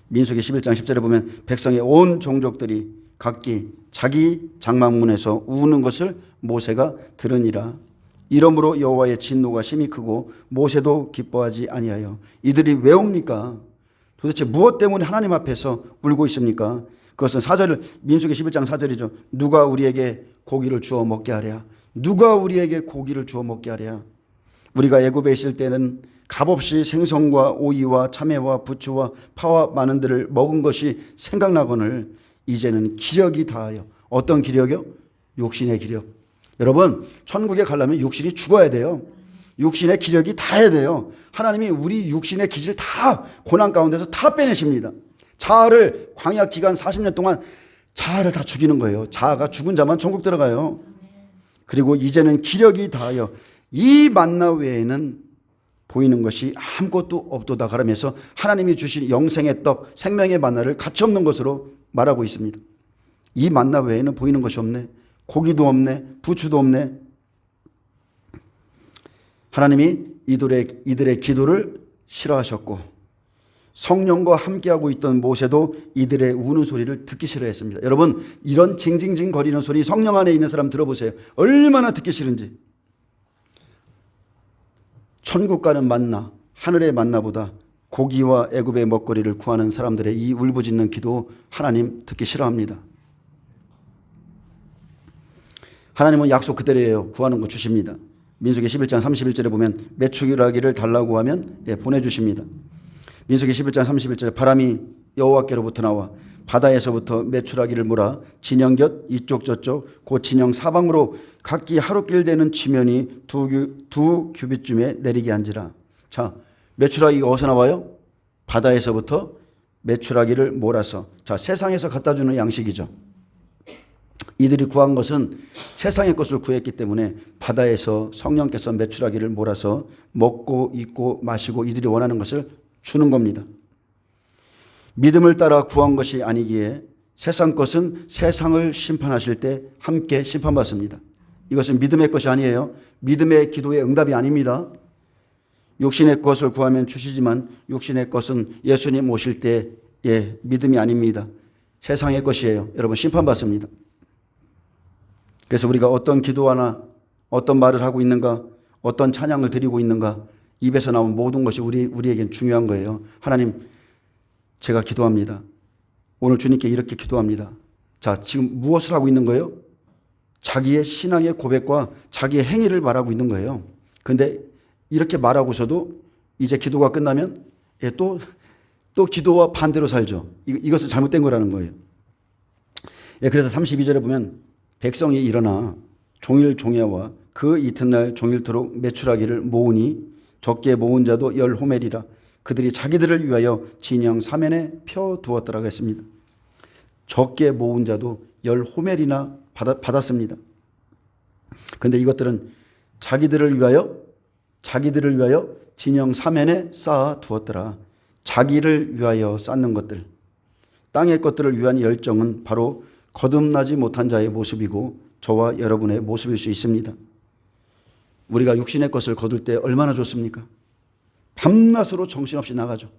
[SPEAKER 1] 민수기 11장 10절에 보면 백성의 온 종족들이 각기 자기 장막문에서 우는 것을 모세가 들으니라. 이러므로 여호와의 진노가 심히 크고 모세도 기뻐하지 아니하여. 이들이 왜 옵니까? 도대체 무엇 때문에 하나님 앞에서 울고 있습니까? 그것은 4절, 민수기 11장 4절이죠. 누가 우리에게 고기를 주어 먹게 하랴. 누가 우리에게 고기를 주어 먹게 하랴. 우리가 애굽에 있을 때는 값없이 생선과 오이와 참외와 부추와 파와 마는들을 먹은 것이 생각나거늘 이제는 기력이 다하여. 어떤 기력이요? 육신의 기력. 여러분, 천국에 가려면 육신이 죽어야 돼요. 육신의 기력이 다해야 돼요. 하나님이 우리 육신의 기질 다 고난 가운데서 다 빼내십니다. 자아를 광야 기간 40년 동안 자아를 다 죽이는 거예요. 자아가 죽은 자만 천국 들어가요. 그리고 이제는 기력이 다하여 이 만나 외에는 보이는 것이 아무것도 없도다 그러면서 하나님이 주신 영생의 떡, 생명의 만나를 가치없는 것으로 말하고 있습니다. 이 만나 외에는 보이는 것이 없네. 고기도 없네. 부추도 없네. 하나님이 이들의 기도를 싫어하셨고 성령과 함께하고 있던 모세도 이들의 우는 소리를 듣기 싫어했습니다. 여러분, 이런 징징징 거리는 소리 성령 안에 있는 사람 들어보세요. 얼마나 듣기 싫은지. 천국 가는 만나, 하늘의 만나보다 고기와 애굽의 먹거리를 구하는 사람들의 이 울부짖는 기도 하나님 듣기 싫어합니다. 하나님은 약속 그대로예요. 구하는 거 주십니다. 민수기 11장 31절에 보면 메추라기를 달라고 하면 보내주십니다. 민수기 11장 31절에 바람이 여호와께로부터 나와 바다에서부터 메추라기를 몰아 진영 곁 이쪽 저쪽 곧 진영 사방으로 각기 하루길 되는 지면이 두 규빗쯤에 내리게 한지라. 자, 메추라기가 어디서 나와요? 바다에서부터 메추라기를 몰아서. 자, 세상에서 갖다 주는 양식이죠. 이들이 구한 것은 세상의 것을 구했기 때문에 바다에서 성령께서 메추라기를 몰아서 먹고 입고 마시고 이들이 원하는 것을 주는 겁니다. 믿음을 따라 구한 것이 아니기에 세상 것은 세상을 심판하실 때 함께 심판받습니다. 이것은 믿음의 것이 아니에요. 믿음의 기도의 응답이 아닙니다. 육신의 것을 구하면 주시지만 육신의 것은 예수님 오실 때의 믿음이 아닙니다. 세상의 것이에요. 여러분, 심판받습니다. 그래서 우리가 어떤 기도하나 어떤 말을 하고 있는가, 어떤 찬양을 드리고 있는가, 입에서 나온 모든 것이 우리에겐 중요한 거예요. 하나님, 제가 기도합니다. 오늘 주님께 이렇게 기도합니다. 자, 지금 무엇을 하고 있는 거예요? 자기의 신앙의 고백과 자기의 행위를 말하고 있는 거예요. 그런데 이렇게 말하고서도 이제 기도가 끝나면 또 기도와 반대로 살죠. 이것은 잘못된 거라는 거예요. 그래서 32절에 보면 백성이 일어나 종일 종야와 그 이튿날 종일토록 메추라기를 모으니 적게 모은 자도 10호멜이라. 그들이 자기들을 위하여 진영 사면에 펴두었더라고 했습니다. 적게 모은 자도 10호멜이나 받았습니다. 그런데 이것들은 자기들을 위하여 진영 사면에 쌓아 두었더라. 자기를 위하여 쌓는 것들, 땅의 것들을 위한 열정은 바로 거듭나지 못한 자의 모습이고 저와 여러분의 모습일 수 있습니다. 우리가 육신의 것을 거둘 때 얼마나 좋습니까? 밤낮으로 정신없이 나가죠.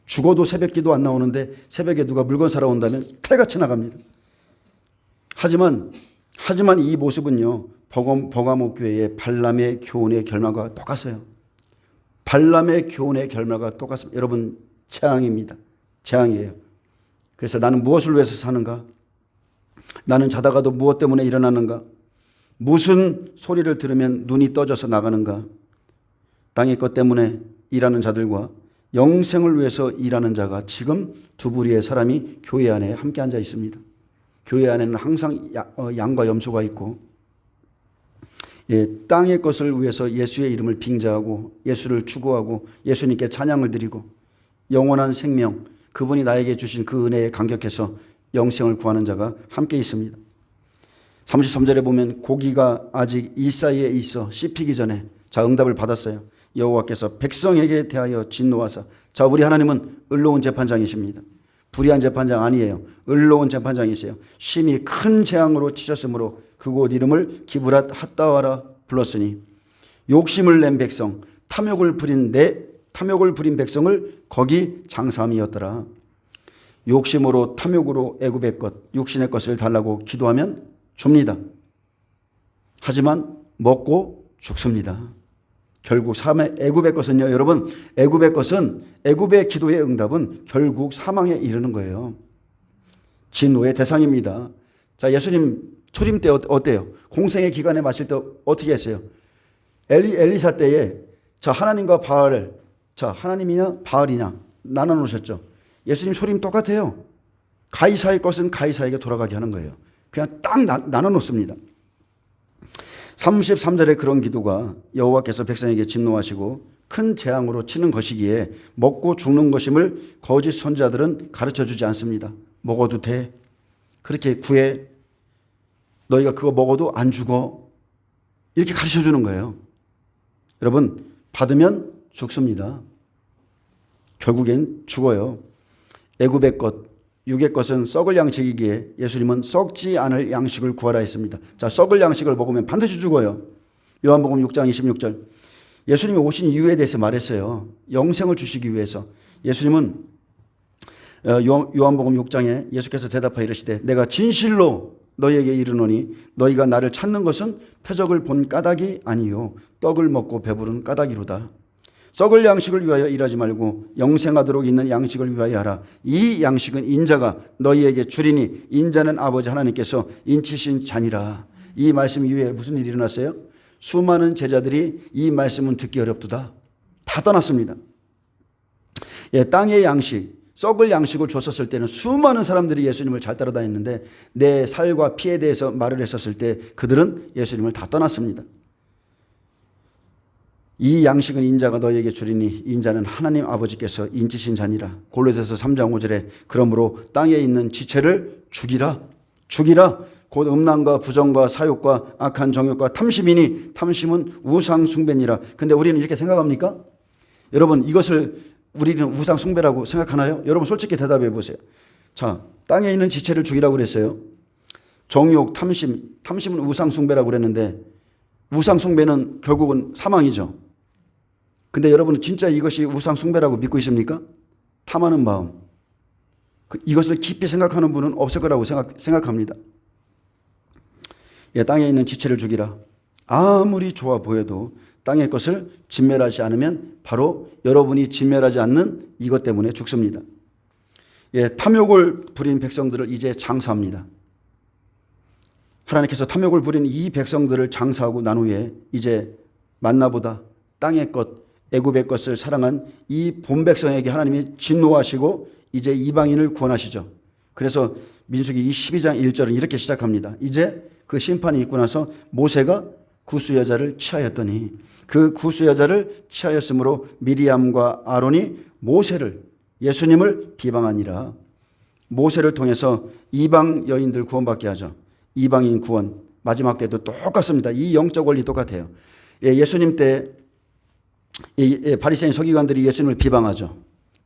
[SPEAKER 1] 죽어도 새벽 기도 안 나오는데 새벽에 누가 물건 사러 온다면 칼같이 나갑니다. 하지만 이 모습은요, 버가모 교회의 발람의 교훈의 결말과 똑같아요. 발람의 교훈의 결말과 똑같습니다. 여러분, 재앙입니다. 재앙이에요. 그래서 나는 무엇을 위해서 사는가? 나는 자다가도 무엇 때문에 일어나는가? 무슨 소리를 들으면 눈이 떠져서 나가는가? 땅의 것 때문에 일하는 자들과 영생을 위해서 일하는 자가 지금 두 부류의 사람이 교회 안에 함께 앉아 있습니다. 교회 안에는 항상 양과 염소가 있고, 땅의 것을 위해서 예수의 이름을 빙자하고 예수를 추구하고 예수님께 찬양을 드리고 영원한 생명, 그분이 나에게 주신 그 은혜에 감격해서 영생을 구하는 자가 함께 있습니다. 33절에 보면 고기가 아직 이 사이에 있어 씹히기 전에, 자, 응답을 받았어요. 여호와께서 백성에게 대하여 진노하사, 자, 우리 하나님은 의로운 재판장이십니다. 불의한 재판장 아니에요. 의로운 재판장이세요. 심히 큰 재앙으로 치셨으므로 그곳 이름을 기브랏 핫다와라 불렀으니, 욕심을 낸 백성, 탐욕을 부린 백성을 거기 장사함이었더라. 욕심으로 탐욕으로 애굽의 것, 육신의 것을 달라고 기도하면 줍니다. 하지만 먹고 죽습니다. 결국 애굽의 것은요, 여러분, 애굽의 기도의 응답은 결국 사망에 이르는 거예요. 진노의 대상입니다. 자, 예수님 초림 때 어때요? 공생의 기간에 마실 때 어떻게 했어요? 엘리사 때에, 자, 하나님과 바알을, 자, 하나님이냐 바알이냐 나눠 놓으셨죠. 예수님 초림 똑같아요. 가이사의 것은 가이사에게 돌아가게 하는 거예요. 그냥 딱 나눠 놓습니다. 33절에 그런 기도가 여호와께서 백성에게 진노하시고 큰 재앙으로 치는 것이기에 먹고 죽는 것임을 거짓 선지자들은 가르쳐주지 않습니다. 먹어도 돼. 그렇게 구해. 너희가 그거 먹어도 안 죽어. 이렇게 가르쳐주는 거예요. 여러분, 받으면 죽습니다. 결국엔 죽어요. 애굽의 것, 육의 것은 썩을 양식이기에 예수님은 썩지 않을 양식을 구하라 했습니다. 자, 썩을 양식을 먹으면 반드시 죽어요. 요한복음 6장 26절. 예수님이 오신 이유에 대해서 말했어요. 영생을 주시기 위해서. 예수님은 요한복음 6장에 예수께서 대답하여 이르시되, 내가 진실로 너희에게 이르노니 너희가 나를 찾는 것은 표적을 본 까닭이 아니요 떡을 먹고 배부른 까닭이로다. 썩을 양식을 위하여 일하지 말고 영생하도록 있는 양식을 위하여 하라. 이 양식은 인자가 너희에게 주리니 인자는 아버지 하나님께서 인치신 잔이라. 이 말씀 이후에 무슨 일이 일어났어요? 수많은 제자들이 이 말씀은 듣기 어렵도다. 다 떠났습니다. 땅의 양식, 썩을 양식을 줬었을 때는 수많은 사람들이 예수님을 잘 따라다녔는데 내 살과 피에 대해서 말을 했었을 때 그들은 예수님을 다 떠났습니다. 이 양식은 인자가 너희에게 주리니 인자는 하나님 아버지께서 인치신 잔이라. 골로새서 3장 5절에 그러므로 땅에 있는 지체를 죽이라. 곧 음란과 부정과 사욕과 악한 정욕과 탐심이니 탐심은 우상 숭배니라. 근데 우리는 이렇게 생각합니까? 여러분, 이것을 우리는 우상 숭배라고 생각하나요? 여러분 솔직히 대답해 보세요. 자, 땅에 있는 지체를 죽이라고 그랬어요. 정욕, 탐심은 우상 숭배라고 그랬는데 우상 숭배는 결국은 사망이죠. 근데 여러분은 진짜 이것이 우상 숭배라고 믿고 있습니까? 탐하는 마음. 이것을 깊이 생각하는 분은 없을 거라고 생각합니다. 땅에 있는 지체를 죽이라. 아무리 좋아 보여도 땅의 것을 진멸하지 않으면 바로 여러분이 진멸하지 않는 이것 때문에 죽습니다. 탐욕을 부린 백성들을 이제 장사합니다. 하나님께서 탐욕을 부린 이 백성들을 장사하고 난 후에 이제 만나보다 땅의 것, 애굽의 것을 사랑한 이 본 백성에게 하나님이 진노하시고 이제 이방인을 구원하시죠. 그래서 민수기 12장 1절은 이렇게 시작합니다. 이제 그 심판이 있고 나서 모세가 구스 여자를 취하였더니 그 구스 여자를 취하였으므로 미리암과 아론이 모세를, 예수님을 비방하니라. 모세를 통해서 이방 여인들 구원받게 하죠. 이방인 구원. 마지막 때도 똑같습니다. 이 영적 원리 똑같아요. 예수님 때 바리새인 서기관들이 예수님을 비방하죠.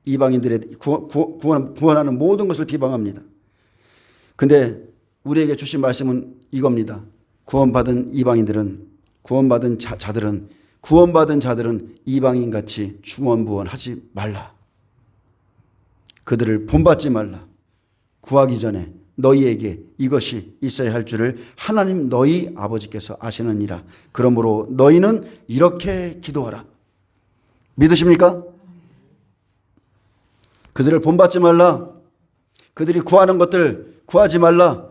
[SPEAKER 1] 이방인들의 구원하는 모든 것을 비방합니다. 근데 우리에게 주신 말씀은 이겁니다. 구원받은 자들은 이방인같이 중언부언하지 말라. 그들을 본받지 말라. 구하기 전에 너희에게 이것이 있어야 할 줄을 하나님 너희 아버지께서 아시느니라. 그러므로 너희는 이렇게 기도하라. 믿으십니까? 그들을 본받지 말라. 그들이 구하는 것들 구하지 말라.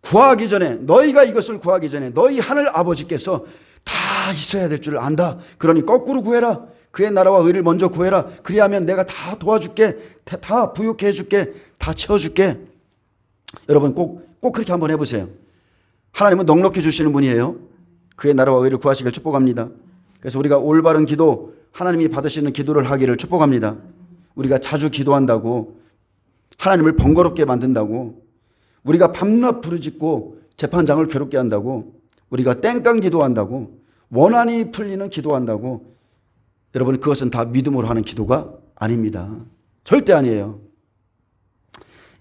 [SPEAKER 1] 구하기 전에, 너희가 이것을 구하기 전에 너희 하늘 아버지께서 다 있어야 될 줄 안다. 그러니 거꾸로 구해라. 그의 나라와 의를 먼저 구해라. 그리하면 내가 다 도와줄게. 다 부유케 해줄게. 다 채워줄게. 여러분 꼭 그렇게 한번 해보세요. 하나님은 넉넉히 주시는 분이에요. 그의 나라와 의를 구하시길 축복합니다. 그래서 우리가 올바른 기도, 하나님이 받으시는 기도를 하기를 축복합니다. 우리가 자주 기도한다고, 하나님을 번거롭게 만든다고, 우리가 밤낮 부르짖고 재판장을 괴롭게 한다고, 우리가 땡깡 기도한다고, 원한이 풀리는 기도한다고, 여러분 그것은 다 믿음으로 하는 기도가 아닙니다. 절대 아니에요.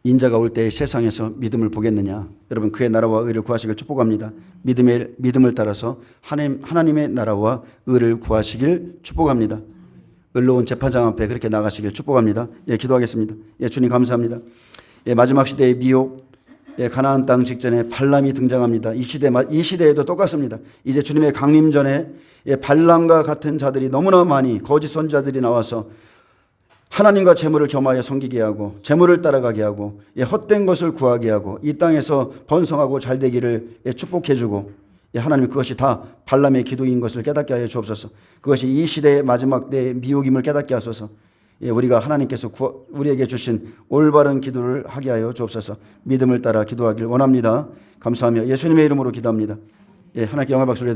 [SPEAKER 1] 인자가 올 때 세상에서 믿음을 보겠느냐. 여러분 그의 나라와 의를 구하시길 축복합니다. 믿음을 따라서 하나님의 나라와 의를 구하시길 축복합니다. 의로운 재판장 앞에 그렇게 나가시길 축복합니다. 예, 기도하겠습니다. 예, 주님 감사합니다. 예, 마지막 시대의 미혹, 예, 가나안 땅 직전에 발람이 등장합니다. 이 시대에도 똑같습니다. 이제 주님의 강림 전에 예, 발람과 같은 자들이 너무나 많이 거짓 선지자들이 나와서 하나님과 재물을 겸하여 섬기게 하고 재물을 따라가게 하고 예, 헛된 것을 구하게 하고 이 땅에서 번성하고 잘되기를 예, 축복해주고 예, 하나님 그것이 다 발람의 기도인 것을 깨닫게 하여 주옵소서. 그것이 이 시대의 마지막 때의 미혹임을 깨닫게 하소서. 예, 우리가 하나님께서 우리에게 주신 올바른 기도를 하게 하여 주옵소서. 믿음을 따라 기도하길 원합니다. 감사하며 예수님의 이름으로 기도합니다. 예, 하나님께 영광 박수를